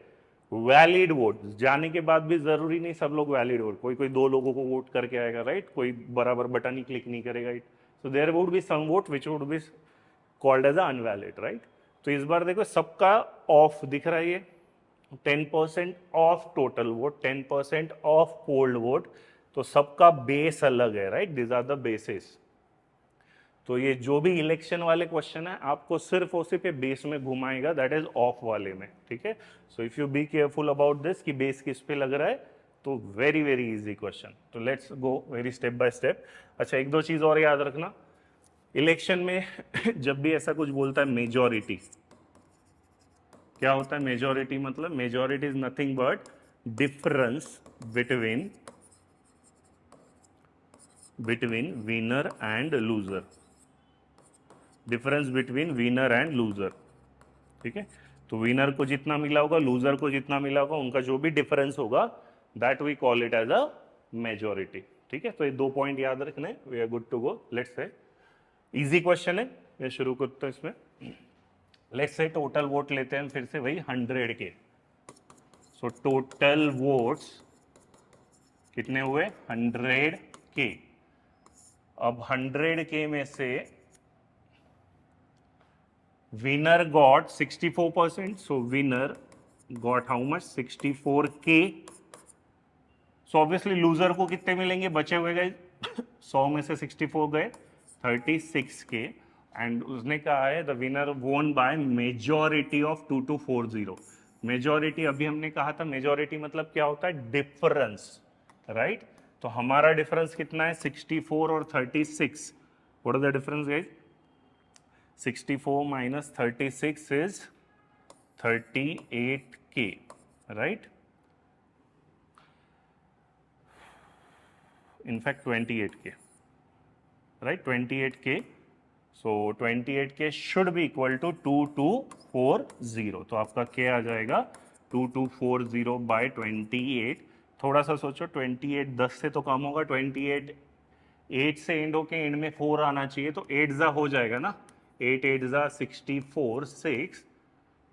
वैलिड वोट, जाने के बाद भी जरूरी नहीं सब लोग वैलिड वोट, कोई 2 लोगों को वोट करके आएगा, राइट? कोई बराबर बटन ही क्लिक नहीं करेगा, right? So there would be some vote which would be called as invalid, right? तो इस बार देखो सबका ऑफ दिख रहा है. ये 10% of total vote, 10% of polled vote. तो सबका बेस अलग है, right? This are the basis. तो ये जो भी इलेक्शन वाले क्वेश्चन है, आपको सिर्फ उसी पे बेस में घुमाएगा, दैट इज ऑफ वाले में. ठीक है, so if you B careful about this कि बेस किस पे लग रहा है, तो वेरी वेरी इजी क्वेश्चन. तो let's go worry step by step. अच्छा, 1-2 चीज और याद रखना. इलेक्शन में जब भी ऐसा कुछ बोलता है मेजॉरिटी, क्या होता है मेजॉरिटी? मतलब majority is nothing but difference between winner and loser. Difference between winner and loser. ठीक है, तो विनर को जितना मिला होगा, लूजर को जितना मिला होगा, उनका जो भी डिफरेंस होगा, that we call it as a majority. ठीक है, तो ये 2 पॉइंट याद रखने. We are good to go. Let's say easy question है, मैं शुरू करता हूं इसमें. लेट्स से टोटल वोट लेते हैं फिर से वही 100 के. सो टोटल वोट्स कितने हुए? 100 के. अब 100 के में से winner got 64%. So winner got how much? 64K. So obviously loser को कितने मिलेंगे? बचे हुए गए 100 में से 64 गए 36K. एंड उसने कहा है द विनर वोन बाय मेजॉरिटी ऑफ 2240. मेजॉरिटी अभी हमने कहा था, मेजॉरिटी मतलब क्या होता है? Difference, right? तो हमारा डिफरेंस कितना है? 64 और 36. What is the difference guys? 64 minus 36 is 38K, right? In fact 28K, right? 28K. So 28K should be equal to 2240. तो आपका K आ जाएगा 2240 by 28. थोड़ा सा सोचो, 28 10 से तो कम होगा. 28 8 से एंड होके एंड में 4 आना चाहिए, तो 8 जा हो जाएगा ना. 8 8 जा 64, 6,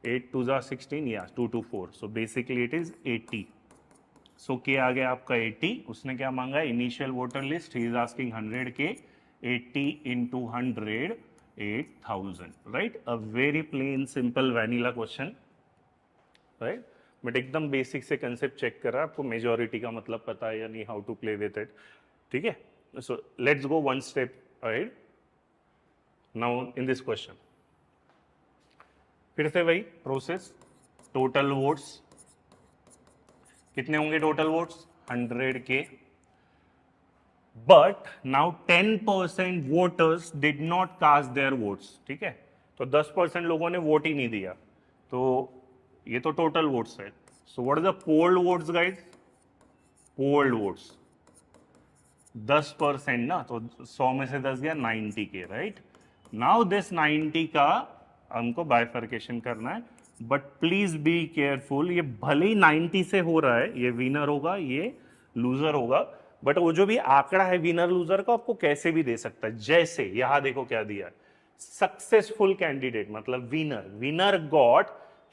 8 2 जा 16, या 224. So basically it is 80. सो के आ गया आपका 80. उसने क्या मांगा? Initial voter list. He is asking 100 के. 80 into 100, 8000, right? A very plain simple vanilla question, right? But एकदम बेसिक से कंसेप्ट चेक कर रहा है. आपको मेजोरिटी का मतलब पता है या नहीं, how to play with it. ठीक है, so let's go one step ahead. Now in this question, फिर से वही प्रोसेस. टोटल वोट्स कितने होंगे? टोटल वोट्स 100 के. But now 10% voters did not cast their votes. ठीक है, तो 10% लोगों ने वोट ही नहीं दिया. तो ये तो टोटल वोट्स है. So what is the polled votes guys? Polled votes 10% ना, तो 100 में से 10 गया 90 के, राइट। नाउ दिस 90 का हमको बाइफर्केशन करना है, बट प्लीज बी केयरफुल, ये भले ही 90 से हो रहा है, ये विनर होगा, ये लूजर होगा, बट वो जो भी आंकड़ा है विनर लूजर का आपको कैसे भी दे सकता है। जैसे यहां देखो क्या दिया है, सक्सेसफुल कैंडिडेट मतलब winner, winner got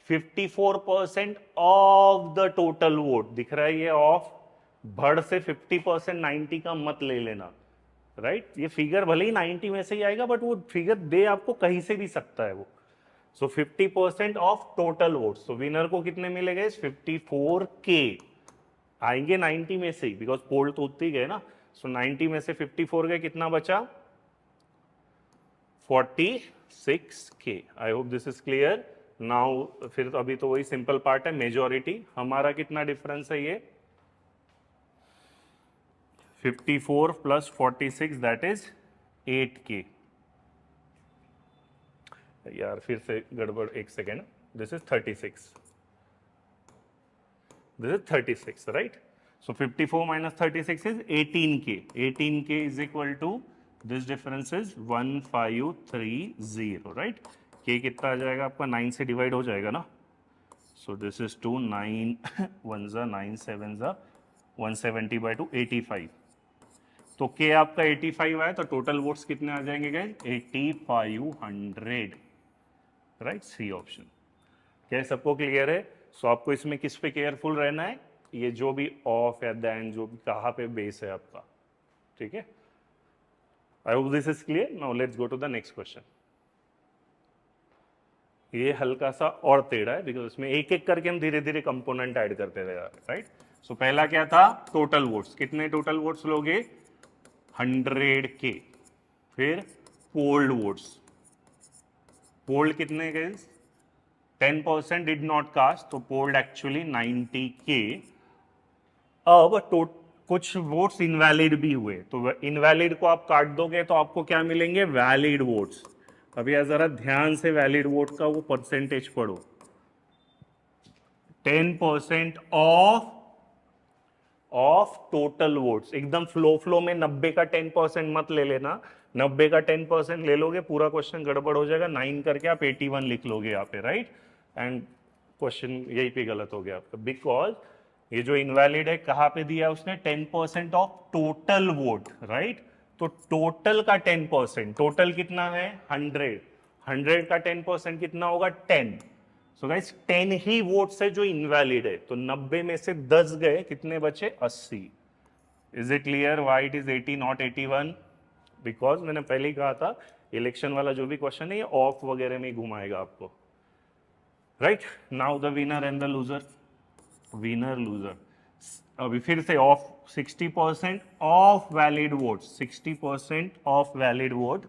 54% of the total vote, दिख रहा है ये ऑफ, भड़ से 50% 90 का मत ले लेना, राइट। ये फिगर भले ही 90 में से ही आएगा, बट वो फिगर दे आपको कहीं से भी सकता है वो। सो 50% of total vote, so winner को कितने मिलेंगे, 54K आएंगे 90 में से ही, बिकॉज पोल तो उतनी गए ना। सो 90 में से 54 गए, कितना बचा, 46K। I hope this is clear now. फिर तो अभी तो वही सिंपल पार्ट है, मेजोरिटी हमारा कितना डिफरेंस है, ये 54 प्लस 46 दैट इज 8K। यार फिर से गड़बड़, एक second, this is 36, this is 36, right? So 54 minus 36 is 18K. 18K is equal to, this difference is 1530, right? K कितना आ जाएगा आपका, 9 से डिवाइड हो जाएगा ना। So this is 2, 9 1 जा 9 7 जा 170 by 2 85। तो K आपका 85 आया, तो टोटल वोट्स कितने आ जाएंगे गाइस, 8500, राइट। C option. क्या सबको क्लियर है? सो आपको इसमें किस पे केयरफुल रहना है, ये जो भी ऑफ या देन जो भी कहाँ पे बेस है आपका, ठीक है। I hope this is clear. Now let's go to the next question. ये हल्का सा और टेढ़ा है, बिकॉज इसमें एक एक करके हम धीरे धीरे कंपोनेंट ऐड करते रहे, राइट। सो पहला क्या था, टोटल वोट्स, कितने टोटल वोट्स लोगे, 100K। फिर पोल्ड वोट्स, पोल्ड कितने गए, 10% डिड नॉट कास्ट, तो पोल्ड एक्चुअली 90K। अब कुछ वोट्स इनवैलिड भी हुए, तो इनवैलिड को आप काट दोगे तो आपको क्या मिलेंगे, वैलिड वोट्स। अब यार जरा ध्यान से वैलिड वोट का वो परसेंटेज पढ़ो, 10% ऑफ टोटल वोट्स। एकदम फ्लो में 90 का 10% मत ले लेना, 90 का 10% ले लोगे पूरा क्वेश्चन गड़बड़ हो जाएगा, 9 करके आप 81 लिख लोगे यहाँ पे, राइट। एंड क्वेश्चन यही पे गलत हो गया आपका, बिकॉज ये जो इनवैलिड है कहाँ पे दिया उसने, 10% ऑफ टोटल वोट, राइट। तो टोटल का 10%, टोटल कितना है 100, 100 का 10% कितना होगा 10। सो गाइस 10 ही वोट्स है जो इनवैलिड है, तो 90 में से 10 गए, कितने बचे 80। Is it clear why it is 80 not 81? Because मैंने पहले ही कहा था इलेक्शन वाला जो भी क्वेश्चन है ये ऑफ वगैरह में घुमाएगा आपको, right. Now the winner and the loser, winner loser. अभी फिर से of 60% of valid vote, 60% of valid vote.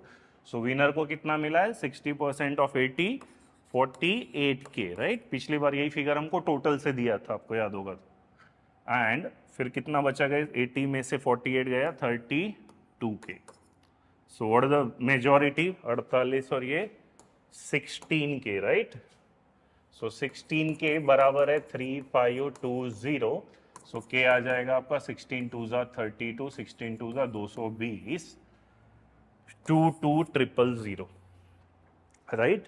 So winner को कितना मिला है, 60% ऑफ 80, 48K, राइट। पिछली बार यही फिगर हमको टोटल से दिया था, आपको याद होगा। एंड फिर कितना बचा गया, 80 में से 48 गया, 32K। So what is the majority, 48 और ये 16K, राइट। सो 16K बराबर है 3520। सो K आ जाएगा आपका 16 2 जा 32, 16 2 जा 220, 22000, राइट।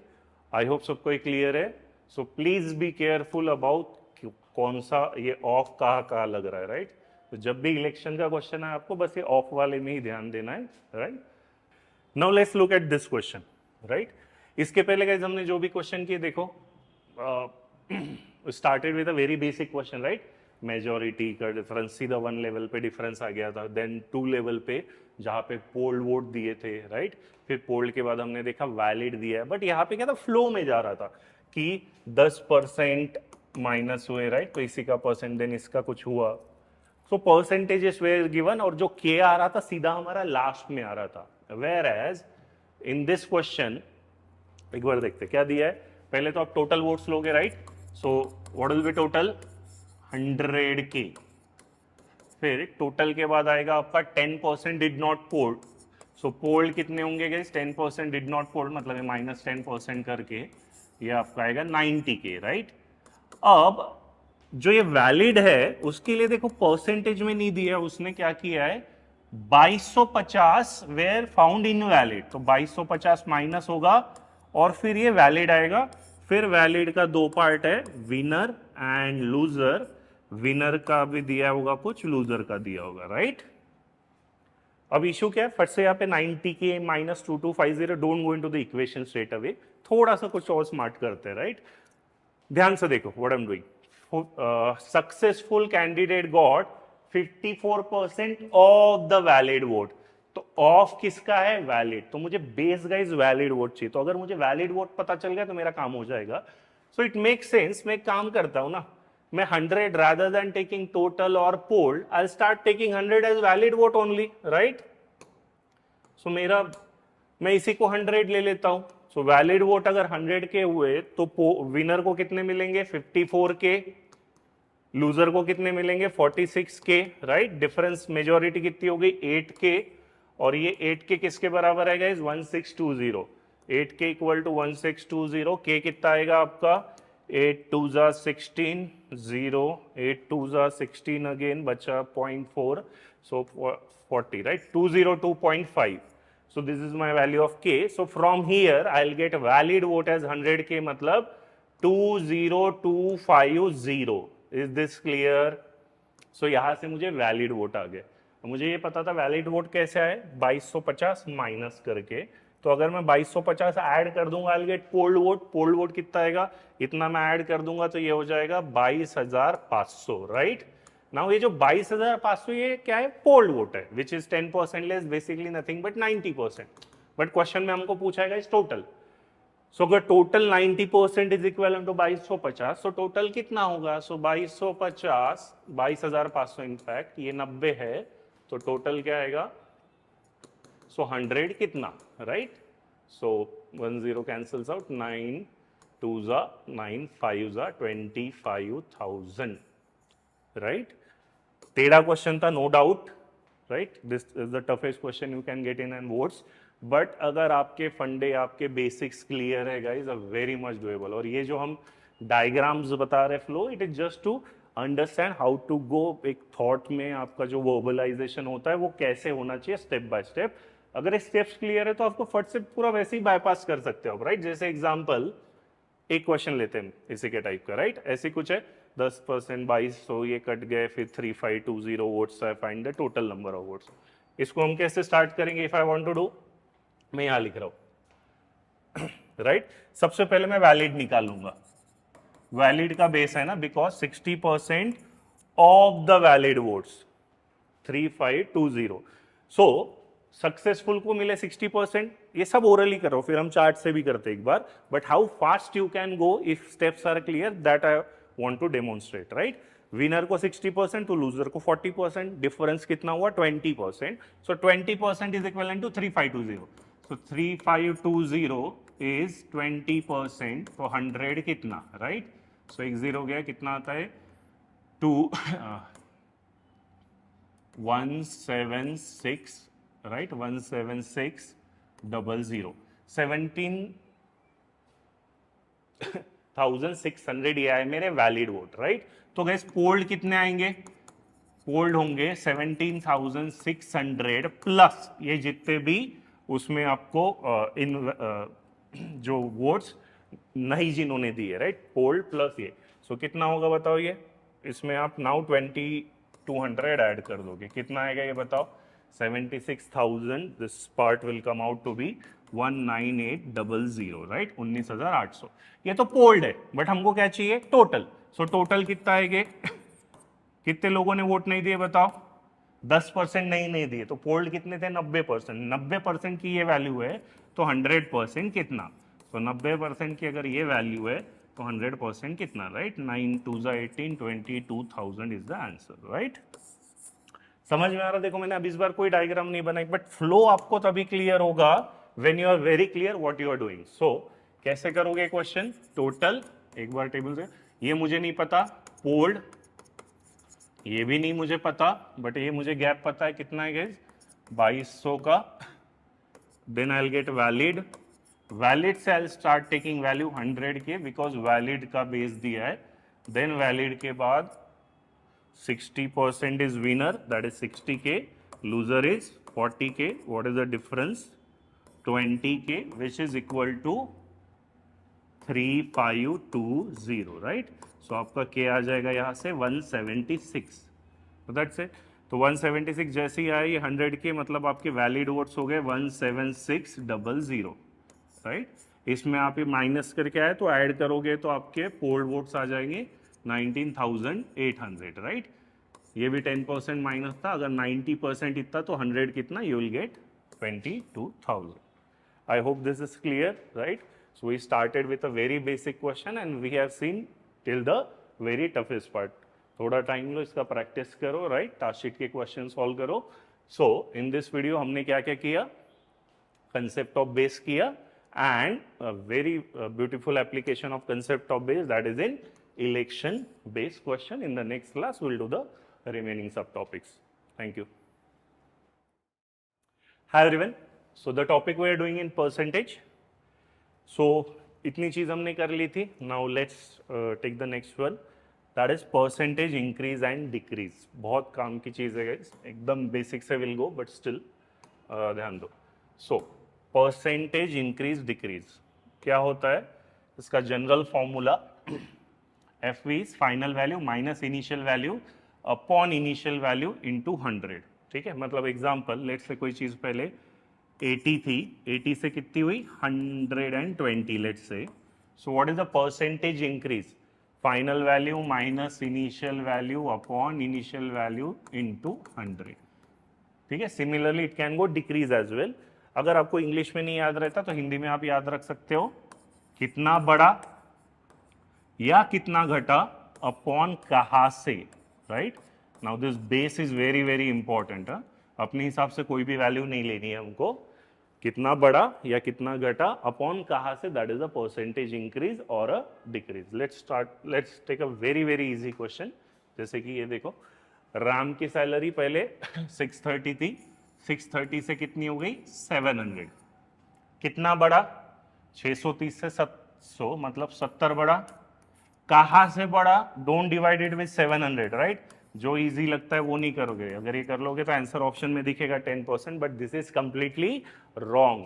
आई होप सबको क्लियर है। So please be careful about कौन सा ये ऑफ कहाँ लग रहा है, राइट। तो जब भी इलेक्शन का क्वेश्चन है आपको बस ये ऑफ वाले में ही ध्यान देना है, right. Now let's look at this question, right. इसके पहले गाइस हमने जो भी क्वेश्चन किए, देखो started with a very basic question, right. Majority का डिफरेंस सीधा 1 लेवल पे डिफरेंस आ गया था, देन 2 लेवल पे जहाँ पे पोल्ड वोट दिए थे, राइट। फिर पोल्ड के बाद हमने देखा वैलिड दिया है, बट यहाँ पे क्या था, फ्लो में जा रहा था कि 10% माइनस हुए, राइट। तो इसी का परसेंट, देन इसका कुछ हुआ, सो परसेंटेजेस वेर गिवन, और जो के आ रहा था सीधा हमारा लास्ट में आ रहा था। Whereas in this question, एक बार देखते क्या दिया है। पहले तो आप टोटल वोट्स लोगे, right. So what will be total, 100K। फिर टोटल के बाद आएगा आपका 10% did not polled. So polled कितने होंगे गाइस, 10% डिड नॉट पोल्ड, मतलब माइनस 10% करके ये आपका आएगा 90K, राइट। अब जो ये वैलिड है उसके लिए देखो परसेंटेज में नहीं दिया, उसने क्या किया है 2250 वेयर फाउंड इनवैलिड, तो 2250 माइनस होगा और फिर ये वैलिड आएगा। फिर वैलिड का दो पार्ट है, विनर एंड लूजर। विनर का भी दिया होगा कुछ, लूजर का दिया होगा, राइट। अब इशू क्या है, फट से यहाँ पे 90 के minus 2250, don't go into the equation straight away, थोड़ा सा कुछ और स्मार्ट करते हैं, राइट। ध्यान से देखो what I am doing. Successful candidate got 54% of the valid vote, तो ऑफ किसका है, वैलिड, तो मुझे बेस गाइस वैलिड वोट चाहिए, तो अगर मुझे वैलिड वोट पता चल गया तो मेरा काम हो जाएगा। सो इट मेक सेंस, मैं एक काम करता हूं ना, मैं 100 rather than taking total or polled, I'll start taking 100 as valid vote only, right? So मेरा, मैं इसी को 100 ले लेता हूं। सो वैलिड वोट अगर 100 के हुए तो विनर को कितने मिलेंगे 54 के, लूजर को कितने मिलेंगे 46 के, राइट। डिफरेंस मेजॉरिटी कितनी हो गई 8 के, और ये 8 के किसके बराबर आएगा इस 1620, 8 के इक्वल टू 1620, के कितना आएगा आपका 8 2 जा 16 0, 8 2 जा 16 अगेन बचा 0.4, so 40, right, 202.5. So this is my value of k. So from here I'll get valid vote as 100k, मतलब 20250. Is this clear? So यहाँ से मुझे वैलिड वोट आ गया। मुझे ये पता था वैलिड वोट कैसे आए, 2250 माइनस करके, तो अगर मैं 2250 ऐड कर दूंगा I get polled vote. Polled vote कितना आएगा, इतना मैं ऐड कर दूंगा तो ये हो जाएगा 22500, राइट। नाउ ये जो 22500 ये क्या है, पोल्ड वोट है, which is 10% less, basically nothing but 90%। But question में हमको पूछा है इस टोटल, सो अगर total 90% is equal to 2250, so total कितना होगा, सो 2250 22500 इनफैक्ट ये 90 है, तो टोटल क्या आएगा, सो 100 कितना, राइट। सो 10 कैंसल्स आउट, 9 2 जा 9 5 जा 25,000, राइट। टेढ़ा क्वेश्चन था no doubt, right, this is the toughest question you can get in end votes, but अगर आपके फंडे आपके बेसिक्स क्लियर है guys, a very much doable. और ये जो हम डायग्राम्स बता रहे flow, it is just to understand how to go, एक थॉट में आपका जो वर्बलाइजेशन होता है वो कैसे होना चाहिए स्टेप बाय स्टेप। अगर स्टेप्स क्लियर है तो आपको फट से पूरा वैसे ही बाईपास कर सकते हो, राइट। जैसे एग्जांपल एक क्वेश्चन लेते हैं इसी के टाइप का, राइट। ऐसे कुछ है 10% 22, तो ये कट गए, फिर 3520 वोट्स है, find the total number of votes. इसको हम कैसे स्टार्ट करेंगे, if I want to do, मैं यहां लिख रहा हूं, राइट। सबसे पहले मैं वैलिड निकालूंगा, वैलिड का बेस है ना, because 60% of the valid votes 3520, so successful को मिले 60%। ये सब ओरली करो, फिर हम चार्ट से भी करते एक बार, but how fast you can go if steps are clear, that I want to demonstrate, right. Winner को 60% तो लूजर को 40%, डिफरेंस कितना हुआ 20%, so 20% is equal to 3520, so 3520 is 20%, तो 100 कितना, राइट। सो एक जीरो गया, कितना आता है 176, राइट, 17600, 17,600 ये आए मेरे वैलिड वोट, राइट। तो गैस पोल्ड कितने आएंगे, पोल्ड होंगे 17,600 प्लस ये जितने भी उसमें आपको जो वोट्स नहीं जिन्होंने दिए, राइट, पोल्ड प्लस ये, सो कितना होगा बताओ। ये इसमें आप नाउ 2200 ऐड कर दोगे, कितना आएगा ये बताओ, 76,000, this part will come out to be 19800, right, 19,800। ये तो पोल्ड है, बट हमको क्या चाहिए टोटल, सो टोटल कितना आएगा, कितने लोगों ने वोट नहीं दिए बताओ, 10% नहीं दिए, तो पोल्ड कितने थे 90%, 90% की ये वैल्यू है, तो 100% कितना, तो 90% की अगर ये वैल्यू है तो 100% कितना, right, 9 2 18, 22,000 is the answer, right. समझ में आ रहा, देखो मैंने अब इस बार कोई डायग्राम नहीं बनाई, बट फ्लो आपको तभी क्लियर होगा when you are very clear what you are doing. So कैसे करोगे क्वेश्चन, टोटल एक बार टेबल से, ये मुझे नहीं पता, पोल्ड ये भी नहीं मुझे पता, बट ये मुझे गैप पता है, कितना है गाइस 2200 का, then I will get valid, valid से आई स्टार्ट टेकिंग वैल्यू 100 के, बिकॉज वैलिड का बेस दिया है देन वैलिड के बाद 60% is winner, that is 60K, loser is 40K. What is the difference? 20K, which is equal to 3520, right. So आपका K आ जाएगा यहाँ से 176. That's it. तो 176 जैसे ही आए 100 के, मतलब आपके वैलिड वोट्स हो गए 17600, राइट. इसमें आप ये माइनस करके आए तो ऐड करोगे तो आपके पोल्ड वोट्स आ जाएंगे 19,800, राइट. ये भी 10% माइनस था. अगर 90% इतना तो 100 कितना, you will get 22,000. I hope this is clear, right? So we started with a very basic question and we have seen till the very toughest part. थोड़ा टाइम लो, इसका प्रैक्टिस करो, राइट. टास्क शीट के question solve करो. So in this video हमने क्या क्या किया? कंसेप्ट ऑफ बेस किया and very beautiful application of concept of base, that is in election based question. In the next class will do the remaining सब topics. Thank you. Hi everyone. So the topic we are doing in percentage. So इतनी चीज हमने कर ली थी. Now let's take the next one. That is percentage increase and decrease. बहुत काम की चीज है guys. एकदम basic से will go, but still ध्यान दो. So percentage increase decrease क्या होता है? इसका general formula FV is final value minus initial value upon initial value into 100. ठीक है. मतलब एग्जाम्पल, लेट्स से कोई चीज पहले 80 थी, 80 से कितनी हुई 120, let's say. So what is the percentage increase? Final value minus initial value upon initial value into 100. ठीक है. Similarly it can go decrease as well. अगर आपको इंग्लिश में नहीं याद रहता तो हिंदी में आप याद रख सकते हो, कितना बढ़ा या कितना घटा अपॉन कहां से, right. Now this base is very very important. अपने हिसाब से कोई भी वैल्यू नहीं लेनी है हमको. कितना बढ़ा या कितना घटा अपॉन कहां से, that is a percentage increase और a decrease. Let's take a very very easy question. जैसे कि ये देखो, राम की सैलरी पहले 630 थी, 630 से कितनी हो गई 700. कितना बढ़ा? 630 से 700, मतलब 70 बढ़ा. कहां से बढ़ा? Don't divide it with 700, right. जो इजी लगता है वो नहीं करोगे. अगर ये कर लोगे तो आंसर ऑप्शन में दिखेगा 10%, but this is completely wrong.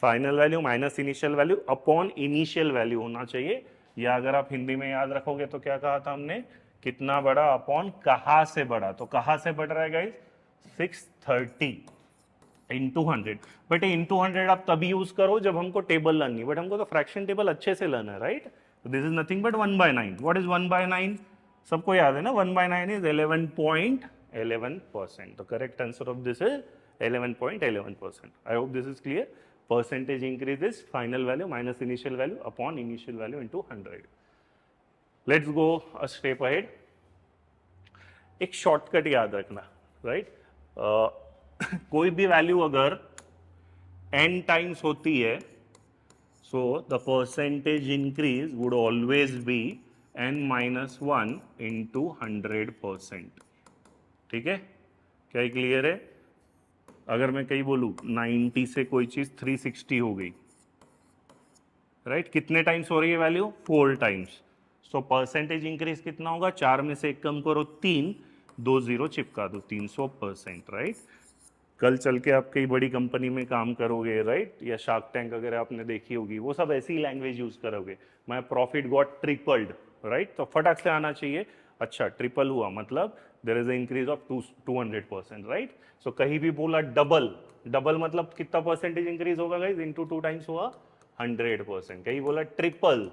Final value minus initial value upon initial value होना चाहिए. या अगर आप हिंदी में याद रखोगे तो क्या कहा था हमने? कितना बढ़ा अपॉन कहां से बढ़ा. तो कहां से बढ़ रहा है गाइस? 630 इंटू 100. बट इंटू 100 आप तभी यूज करो जब हमको टेबल लर्न नहीं, बट हमको तो फ्रैक्शन टेबल अच्छे से लर्न है, right. This is nothing but 1/9. What is 1/9? सबको याद है ना, 1/9 इज 11.11%. तो correct answer of this is 11.11%. I hope this is clear. Percentage increase is final value minus initial value upon initial value into 100. Let's go a step ahead. एक shortcut याद रखना, right. कोई भी वैल्यू अगर n times होती है, so the percentage increase would always be n-1 into 100%. ठीक है. क्या क्लियर है? अगर मैं कहीं बोलूं 90 से कोई चीज 360 हो गई, राइट. कितने टाइम्स हो रही है value? 4 times. So percentage increase कितना होगा? 4 में से 1 कम करो 3, 2 0 चिपका दो, 300%, राइट. कल चल के आप कई बड़ी कंपनी में काम करोगे, राइट. या शार्क टैंक अगर आपने देखी होगी, वो सब ऐसी लैंग्वेज यूज करोगे. My profit got tripled, right. तो फटाक से आना चाहिए, अच्छा ट्रिपल हुआ मतलब there is a increase of 200%, right. So कहीं भी बोला डबल, डबल मतलब कितना परसेंटेज इंक्रीज होगा गाइस? इनटू 2 टाइम्स हुआ 100%. कहीं बोला ट्रिपल,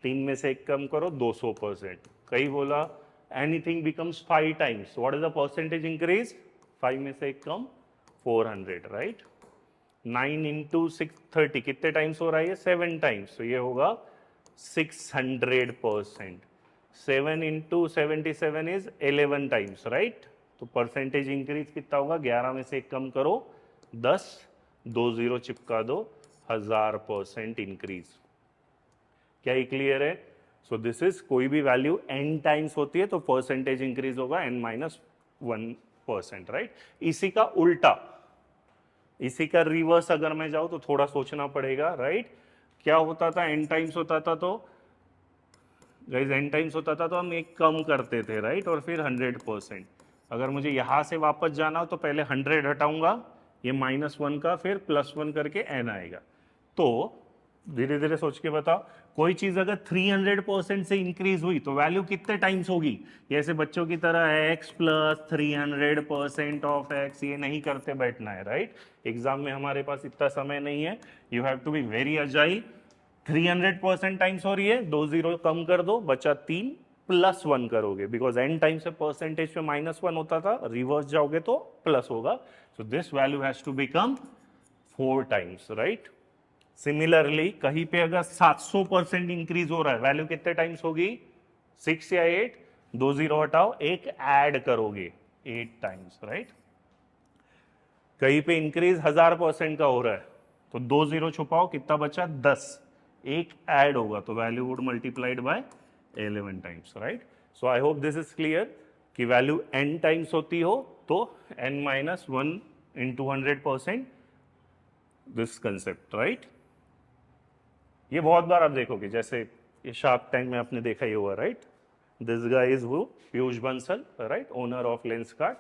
3 में से 1 कम करो 200%. कहीं बोला anything becomes 5 times, what is the percentage increase? 5 में से 1 कम 400, राइट. 9 इंटू 630 कितने टाइम्स हो रहा है? 7 टाइम्स. तो ये होगा 600%. 7 इंटू 77 इज 11 टाइम्स, राइट. तो परसेंटेज इंक्रीज कितना होगा? 11 में से 1 कम करो 10, 2 0 चिपका दो, 1000% इंक्रीज. क्या ये क्लियर है? सो दिस इज, कोई भी वैल्यू n टाइम्स होती है तो परसेंटेज इंक्रीज होगा n-1%, राइट. इसी का उल्टा, इसी का रिवर्स अगर मैं जाऊं तो थोड़ा सोचना पड़ेगा, राइट. क्या होता था? n टाइम्स होता था तो गाइस n टाइम्स होता था तो हम एक कम करते थे, राइट, और फिर 100%। अगर मुझे यहाँ से वापस जाना हो तो पहले 100 हटाऊंगा, ये -1 का फिर +1 करके n आएगा। तो धीरे धीरे सोच के बताओ, कोई चीज अगर 300% से इंक्रीज हुई तो वैल्यू कितने टाइम्स होगी? ऐसे बच्चों की तरह x + 300% ऑफ x ये नहीं करते बैठना है, राइट। एग्जाम में हमारे पास इतना समय नहीं है, you have to be very agile. 300% times हो रही है, 2 जीरो कम कर दो, बचा 3 +1 करोगे, बिकॉज n टाइम्स से परसेंटेज पे -1 होता था, रिवर्स जाओगे तो प्लस होगा। So this value has to become 4 times, right. Similarly कहीं पे अगर 700% इंक्रीज हो रहा है, वैल्यू कितने टाइम्स होगी? 6 या 8, 2 जीरो हटाओ, एक ऐड करोगे, 8 टाइम्स, राइट। कहीं पे इंक्रीज 1000% का हो रहा है तो 2 जीरो छुपाओ, कितना बचा? 10, एक ऐड होगा तो value would multiplied by 11 times, right. So I hope this is clear कि वैल्यू n टाइम्स होती हो तो n - 1 × 100%, दिस कंसेप्ट, राइट। ये बहुत बार आप देखोगे, जैसे ये शार्क टैंक में आपने देखा ही होगा, राइट। दिस गाय इज वो Piyush Bansal, right, owner of Lenskart,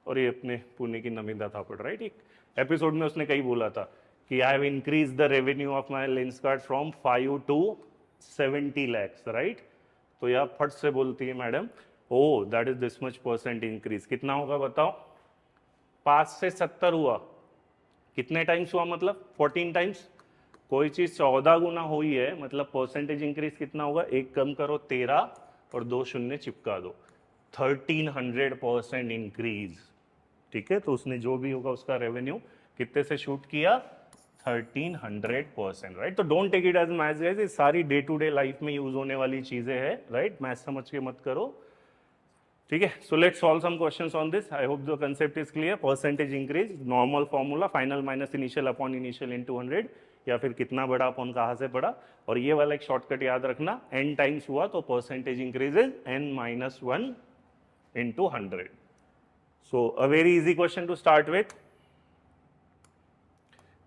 और ये अपने पुणे की नमिता थापड़, राइट। एक एपिसोड में उसने कहीं बोला था कि I have increase the revenue of my Lenskart from 5 to 70 lakhs, right. तो यह फट से बोलती है madam, oh that is this much % increase. कितना होगा बताओ? 5 से 70 हुआ, कितने टाइम्स हुआ? मतलब 14 टाइम्स। कोई चीज 14 गुना हुई है मतलब परसेंटेज इंक्रीज कितना होगा? एक कम करो, 13 और 2 शून्य चिपका दो, 1300% इंक्रीज, ठीक है। तो उसने जो भी होगा उसका रेवेन्यू कितने से शूट किया? 1300%, राइट। तो don't take it as maths guys, ये सारी डे टू डे लाइफ में यूज होने वाली चीजें हैं, राइट। मैथ्स समझ के मत करो, ठीक है। So let's solve some questions on this. I hope the concept is clear. Percentage increase, normal formula, final minus initial upon initial into 100, या फिर कितना बड़ा अपॉन कहाँ से पड़ा। और ये वाला एक शॉर्टकट याद रखना, n टाइम्स हुआ तो percentage increases n - 1 × 100। So a very easy question to start with.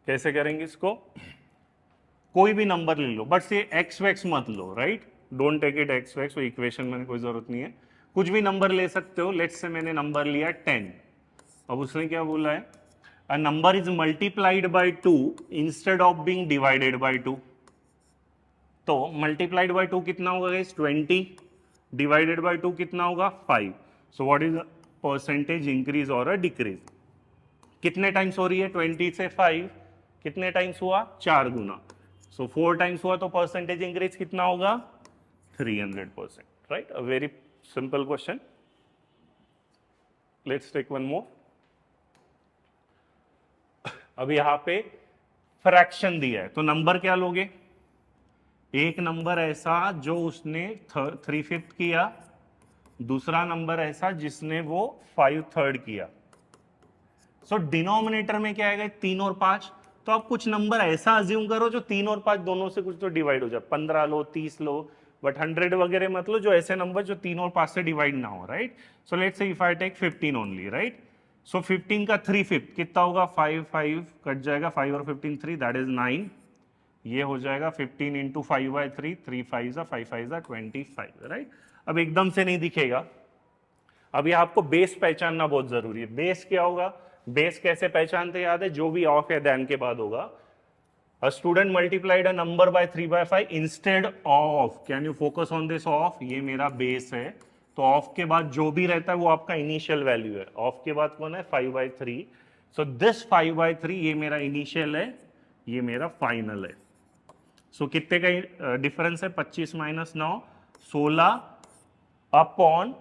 कैसे करेंगे इसको? कोई भी नंबर ले लो, बट ये एक्स वैक्स मत लो, राइट। डोंट टेक इट एक्स वैक्स, इक्वेशन में कोई जरूरत नहीं है। कुछ भी नंबर ले सकते हो। लेट्स से मैंने नंबर लिया 10। अब उसने क्या बोला है? A number is multiplied by 2 instead of being divided by 2। तो मल्टीप्लाइड बाय 2 कितना होगा गाइस? 20। डिवाइडेड बाय 2 कितना होगा? 5। सो व्हाट इज परसेंटेज इंक्रीज और अ डिक्रीज? कितने टाइम्स हो रही है? 20 से 5 कितने टाइम्स हुआ? 4 गुना। सो 4 टाइम्स हुआ तो परसेंटेज इंक्रीज कितना होगा? 300%, right. A very simple question. Let's take one more. अब यहां पे फ्रैक्शन दिया है तो नंबर क्या लोगे? एक नंबर ऐसा जो उसने 3/5 किया, दूसरा नंबर ऐसा जिसने वो 5/3 किया। सो डिनोमिनेटर में क्या आएगा? 3 और 5। तो आप कुछ नंबर ऐसा अज्यूम करो जो 3 और 5 दोनों से कुछ तो डिवाइड हो जाए। 15 लो, 30 लो, बट 100 वगैरह मत लो, जो ऐसे नंबर जो 3 और 5 से डिवाइड ना हो, right. So let's say if I take 15 only, right. सो 15 का 3/5 कितना होगा? 5 5 कट जाएगा, 5 और 15 3, दैट इज 9। ये हो जाएगा 15 × 5/3, 3 5 5 5 25, राइट। अब एकदम से नहीं दिखेगा, अभी आपको बेस पहचानना बहुत जरूरी है। बेस क्या होगा? बेस कैसे पहचानते? याद है? जो भी ऑफ या दैन के बाद होगा। A student multiplied a number by 3/5 instead of, can you focus on this off? ये मेरा बेस है, तो ऑफ के बाद जो भी रहता है वो आपका इनिशियल वैल्यू है। ऑफ के बाद कौन है? 5/3। सो दिस 5/3 ये मेरा इनिशियल है, ये मेरा फाइनल है। सो कितने का डिफरेंस है? 25 - 9, 16 upon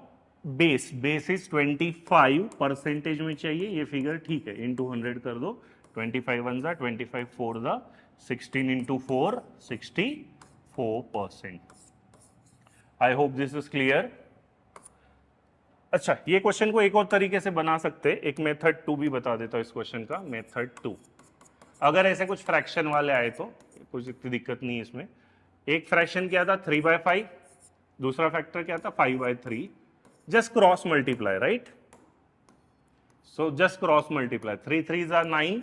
base. Base is 25, percentage में चाहिए ये फिगर, ठीक है। × 100 कर दो, 25 1 जा 25, 4 जा 16 × 4 64%। आई होप दिस इज क्लियर। अच्छा, ये क्वेश्चन को एक और तरीके से बना सकते हैं। एक मेथड 2 भी बता देता हूं इस क्वेश्चन का। मेथड 2, अगर ऐसे कुछ फ्रैक्शन वाले आए तो कुछ इतनी दिक्कत नहीं है इसमें। एक फ्रैक्शन क्या था? 3/5, दूसरा फैक्टर क्या था? 5/3। just cross multiply, right? So just cross multiply, 3 3s are 9,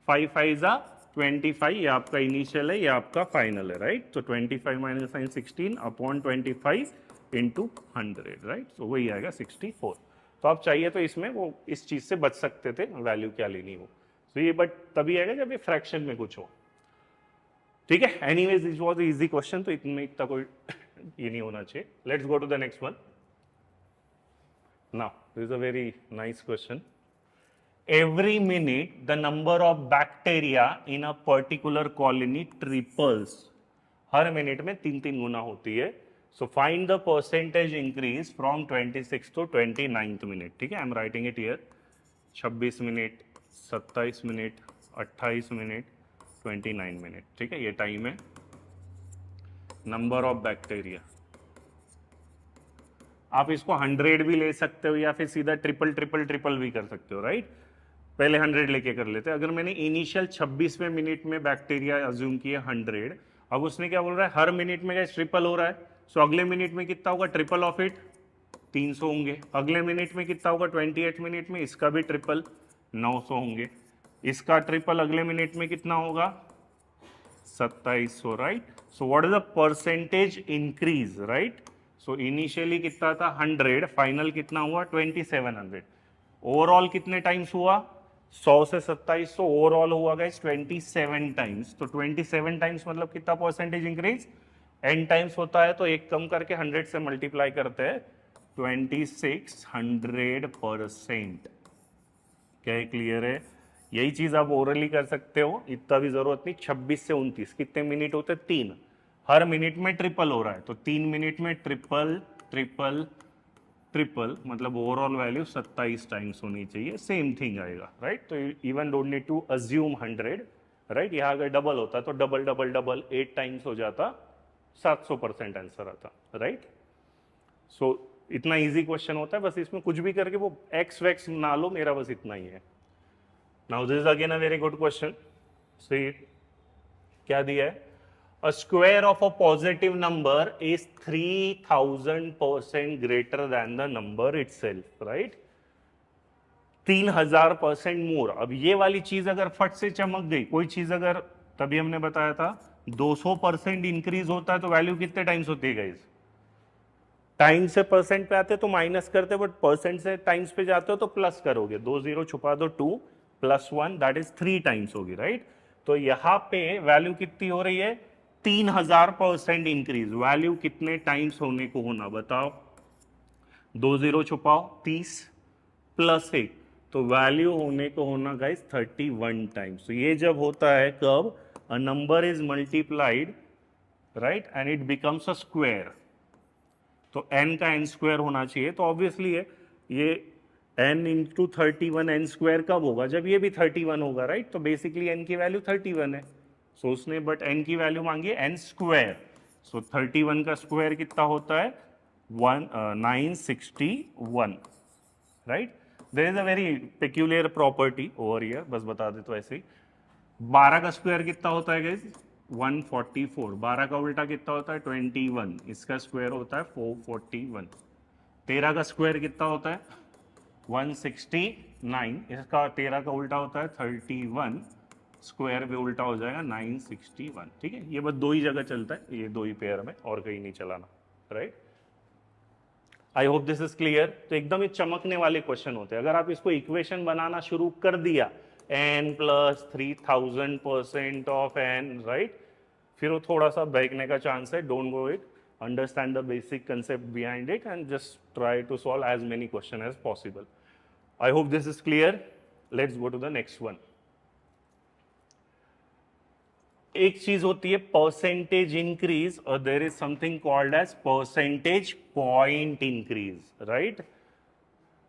5 5s are 25 ये आपका इनिशियल है, ये आपका फाइनल है, राइट। तो 25 minus sign 16 upon 25 into 100, right. तो वही आएगा 64। तो आप चाहिए तो इसमें वो इस चीज से बच सकते थे, वैल्यू क्या लेनी हो। तो ये बट तभी आएगा जब ये फ्रैक्शन में कुछ हो, ठीक है। Anyways this was easy question, तो इतने इतना कोई ये नहीं होना चाहिए। Let's go to the next one. Now this is a very nice question. Every minute the number of bacteria in a particular colony triples. हर मिनट में 3 गुना होती है। सो find the percentage increase from 26 टू 29th मिनट, ठीक है। I am writing it here. 26 minute, 27 minute, 28 minute, 29 minute, ठीक है। ये टाइम है। नंबर ऑफ बैक्टीरिया, आप इसको 100 भी ले सकते हो या फिर सीधा ट्रिपल ट्रिपल ट्रिपल भी कर सकते हो, राइट। पहले 100 लेके कर लेते हैं। अगर मैंने इनिशियल 26वें मिनट में बैक्टीरिया अज्यूम किए 100, अब उसने क्या बोल रहा है, हर मिनट में ट्रिपल हो रहा है। सो अगले मिनट में कितना होगा, ट्रिपल ऑफ इट 300 होंगे। अगले मिनट में कितना होगा, 28 मिनट में इसका भी ट्रिपल 900 होंगे। इसका ट्रिपल अगले मिनट में कितना होगा, 2700, right. So what is the percentage increase, right. So initially कितना था 100, फाइनल कितना हुआ 2700। ओवरऑल कितने टाइम्स हुआ, 100 से 2700 ओवरऑल हुआ गाइस 27 टाइम्स। तो 27 टाइम्स मतलब कितना परसेंटेज इंक्रीज, n टाइम्स होता है तो एक कम करके 100 से मल्टीप्लाई करते हैं, 2600%। क्या ये क्लियर है। यही चीज आप ओरली कर सकते हो, इतना भी जरूरत नहीं। 26 से 29 कितने मिनट होते, 3। हर मिनट में ट्रिपल हो रहा है, तो 3 मिनट में ट्रिपल ट्रिपल ट्रिपल, मतलब ओवरऑल वैल्यू 27 टाइम्स होनी चाहिए। सेम थिंग आएगा, राइट। तो even don't need to assume 100, right. यहाँ अगर डबल होता तो डबल डबल डबल 8 टाइम्स हो जाता, 700% आंसर आता, राइट। सो इतना इजी क्वेश्चन होता है, बस इसमें कुछ भी करके वो एक्स वैक्स ना लो, मेरा बस इतना ही है। Now this is again a very good question. See क्या दिया है, a square of a positive number is 3000% greater than the number itself, right। 3000% मोर। अब ये वाली चीज अगर फट से चमक गई, कोई चीज अगर, तभी हमने बताया था 200% इंक्रीज होता है तो वैल्यू कितने टाइम्स होती है गाइस, टाइम से परसेंट पे आते तो माइनस करते, बट परसेंट से टाइम्स पे जाते हो तो प्लस करोगे। 2 0 छुपा दो, 2 + 1 दैट इज 3 टाइम्स होगी, राइट। तो यहाँ पे वैल्यू कितनी हो रही है, 3000% इंक्रीज। वैल्यू कितने टाइम्स होने को होना बताओ, 2 0 छुपाओ, 30 + 1, तो वैल्यू होने को होना गाइस 31 टाइम्स। तो ये जब होता है कब, a number is multiplied, right, and it becomes a square. तो n का n स्क्वायर होना चाहिए। तो ऑब्वियसली है ये n इंटू 31 n स्क्वायर कब होगा, जब ये भी 31 होगा, राइट। तो बेसिकली n की वैल्यू 31 है। सो उसने बट n की वैल्यू मांगी है n स्क्वायर। सो 31 का स्क्वायर कितना होता है, 961, right. There is a very peculiar property over here, बस बता दे तो ऐसे ही। 12 का स्क्वायर कितना होता है गाइस, 144। 12 का उल्टा कितना होता है, 21। इसका स्क्वायर होता है 441। 13 का स्क्वायर कितना होता है, 169। इसका 13 का उल्टा होता है 31, स्क्वायर भी उल्टा हो जाएगा 961, ठीक है। ये बस 2 ही जगह चलता है, ये 2 ही पेयर में, और कहीं नहीं चलाना, right. I hope this is clear. तो एकदम ही चमकने वाले क्वेश्चन होते हैं। अगर आप इसको इक्वेशन बनाना शुरू कर दिया, n + 3000% ऑफ n, राइट, फिर वो थोड़ा सा बहकने का चांस है। Don't go it, understand the basic concept behind it and just try to solve as many question as possible. I hope this is clear. Let's go to the next one. एक चीज होती है percentage increase और there is something called as percentage point increase, right.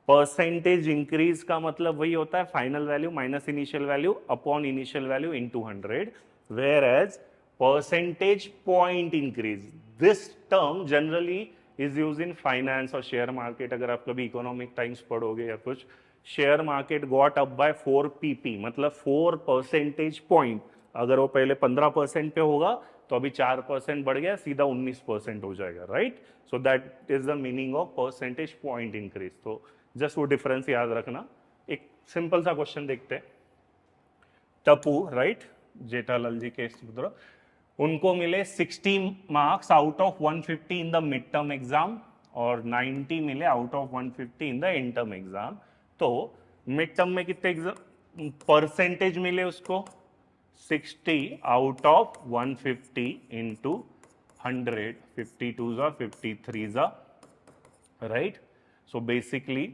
Percentage increase का मतलब वही होता है final value minus initial value upon initial value into 100, whereas percentage point increase, this term generally is use in finance और share market. अगर आप कभी economic times पढ़ोगे या कुछ, share market got up by 4 pp, मतलब 4 percentage point. अगर वो पहले 15% पे होगा तो अभी 4% बढ़ गया, सीधा 19% हो जाएगा, right. So that is the meaning of percentage point increase. तो जस्ट वो डिफरेंस याद रखना। एक सिंपल सा क्वेश्चन देखते हैं। टप्पू, राइट, जेठालाल जी के पुत्र, उनको मिले 60 marks out of 150 in the mid term exam और 90 मिले out of 150 in the end term exam. तो मिड टर्म में कितने एग्जाम परसेंटेज मिले उसको? 60 आउट ऑफ 150 इंटू 100, 52 जा 53 जा, right? So basically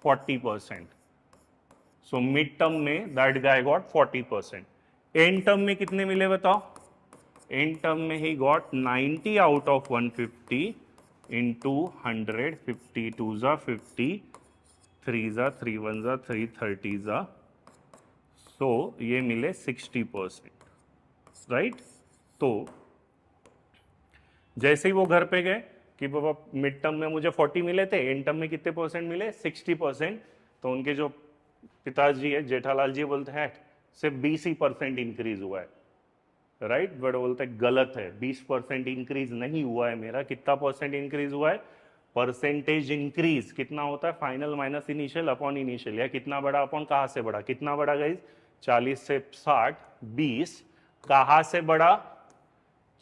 40%। So mid term में that guy got 40%। End term में कितने मिले बताओ? एंड टर्म में ही गॉट 90 आउट ऑफ 150 इंटू 100, 52 जा 50, 3 जा 3 1 जा 3 30 जा, सो ये मिले 60%, राइट? तो जैसे ही वो घर पे गए कि बाबा मिड टर्म में मुझे 40 मिले थे, एंड टर्म में कितने परसेंट मिले? 60%। तो उनके जो पिताजी है जेठालाल जी बोलते हैं सिर्फ 20% इंक्रीज हुआ है, राइट? बट बोलते हैं गलत है, 20% इंक्रीज नहीं हुआ है मेरा। कितना परसेंट इंक्रीज हुआ है? परसेंटेज इंक्रीज कितना होता है? Final minus initial upon initial, या कितना बड़ा अपॉन कहां से बड़ा? कितना बड़ा गाइज? 40 से 60, 20 कहां से बड़ा?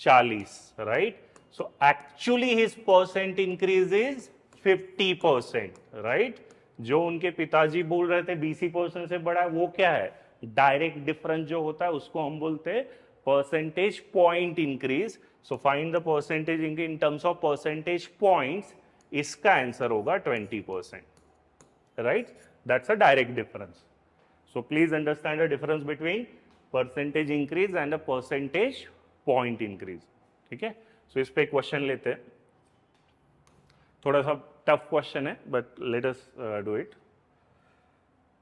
40, right? So actually his percent increase is 50%, right? जो उनके पिताजी बोल रहे थे 20% से बड़ा है, वो क्या है? डायरेक्ट डिफरेंस जो होता है उसको हम बोलते हैं percentage point increase. So find the percentage in terms of percentage points, इसका आंसर होगा 20%, right? That's a direct difference. So please understand the difference between percentage increase and a percentage point increase, ठीक है? सो इस पे question लेते हैं, थोड़ा सा टफ क्वेश्चन है but let us do it.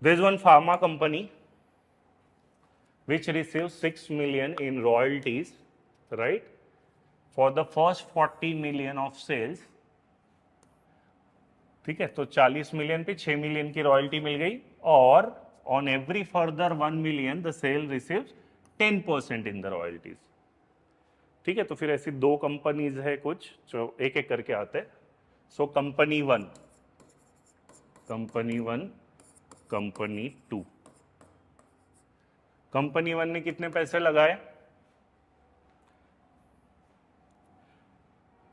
There is one pharma company which receives 6 million in royalties, right, for the first 40 million of sales, ठीक है? तो 40 मिलियन पे 6 मिलियन की रॉयल्टी मिल गई, और on every further 1 million the sale receives 10% in the royalties, ठीक है? तो फिर ऐसी दो कंपनीज है कुछ जो एक एक करके आते हैं। सो कंपनी 1, कंपनी 1, कंपनी 2। कंपनी 1 ने कितने पैसे लगाए?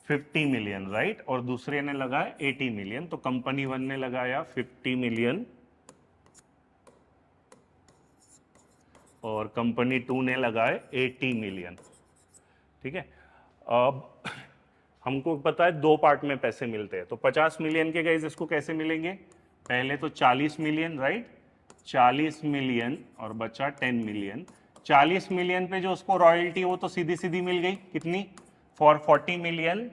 50 मिलियन, राइट? और दूसरे ने लगाया 80 मिलियन। तो कंपनी 1 ने लगाया 50 मिलियन और कंपनी 2 ने लगाए 80 मिलियन, ठीक है? अब हमको पता है दो पार्ट में पैसे मिलते हैं, तो 50 मिलियन के गाइस इसको कैसे मिलेंगे? पहले तो 40 मिलियन, राइट? 40 मिलियन और बचा 10 मिलियन। 40 मिलियन पे जो उसको रॉयल्टी वो तो सीधी सीधी मिल गई, कितनी? For 40 million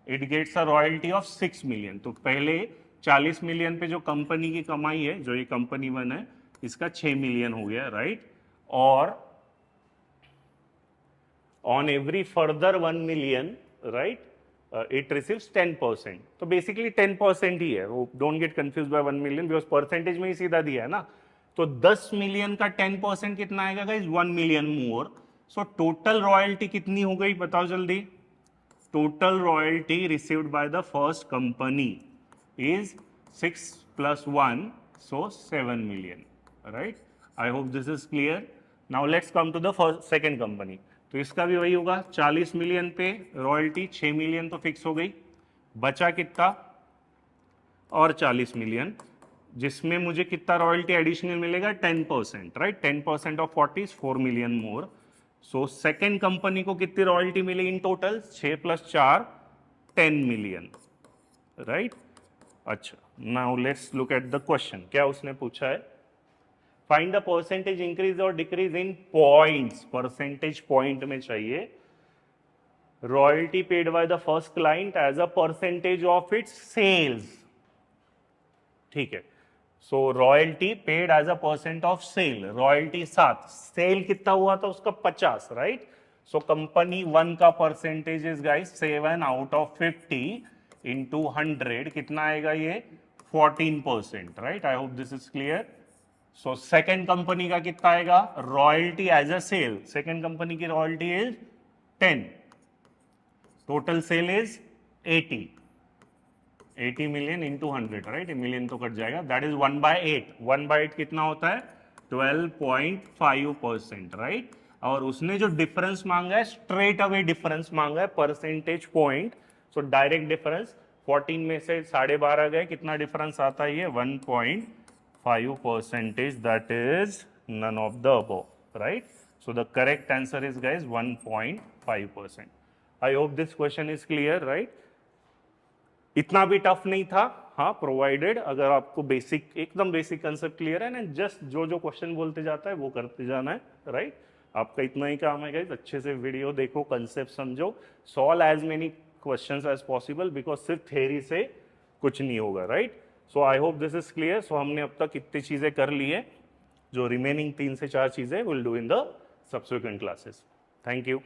it gets a royalty of 6 million. तो पहले 40 मिलियन पे जो कंपनी की कमाई है, जो ये कंपनी 1 है, इसका 6 मिलियन हो गया, राइट? और on every further 1 million, right, it receives 10%। तो बेसिकली 10% ही है, वो don't get confuse by 1 million because percentage में ही सीधा दिया है ना। तो 10 मिलियन का 10% कितना आएगा guys? 1 million more. So total royalty कितनी हो गई बताओ जल्दी? Total royalty received by the first company is 6 + 1, so 7 million, right? I hope this is clear. Now let's come to the second company. तो इसका भी वही होगा, 40 मिलियन पे रॉयल्टी 6 मिलियन तो फिक्स हो गई, बचा कितना? और 40 मिलियन, जिसमें मुझे कितना रॉयल्टी एडिशनल मिलेगा? 10%, right? 10% of 40 is 4 million more. So second company को कितनी रॉयल्टी मिली इन टोटल? 6 + 4 10 million, right? अच्छा, now let's look at the question. क्या उसने पूछा है? फाइंड द परसेंटेज इंक्रीज और डिक्रीज इन पॉइंट्स। परसेंटेज पॉइंट में चाहिए। Royalty paid by the first client as a percentage of its sales, ठीक है? So royalty paid as a percent of cell, royalty 7, cell कितना हुआ था उसका? 50, राइट? सो कंपनी 1 का percentage is guys 7 out of 50 into 100, कितना आएगा ये? 14%, right? I hope this is clear. So second company का कितना आएगा? Royalty as a sale, second company की royalty is 10, total sale is 80 million into 100, right? Million तो cut जाएगा, that is 1/8। 1/8 कितना होता है? 12.5%, राइट? और उसने जो डिफरेंस मांगा है स्ट्रेट अवे डिफरेंस मांगा है percentage point, so direct difference 14 में से 12.5 गए, कितना डिफरेंस आता है ये 1.5%, that is none of the above, right? So the correct answer is guys 1.5%. I hope this question is clear, right? इतना भी टफ नहीं था, हाँ, प्रोवाइडेड अगर आपको बेसिक एकदम बेसिक कंसेप्ट क्लियर है ना, जस्ट जो जो क्वेश्चन बोलते जाता है वो करते जाना है, राइट? आपका इतना ही काम है गाइस, अच्छे से वीडियो देखो, कंसेप्ट समझो, solve as many questions as possible, because सिर्फ थ्योरी से कुछ नहीं होगा, right? So I hope this is clear. So हमने अब तक इतनी चीजें कर ली है, जो रिमेनिंग 3 से 4 चीजें will do in the subsequent classes. Thank you.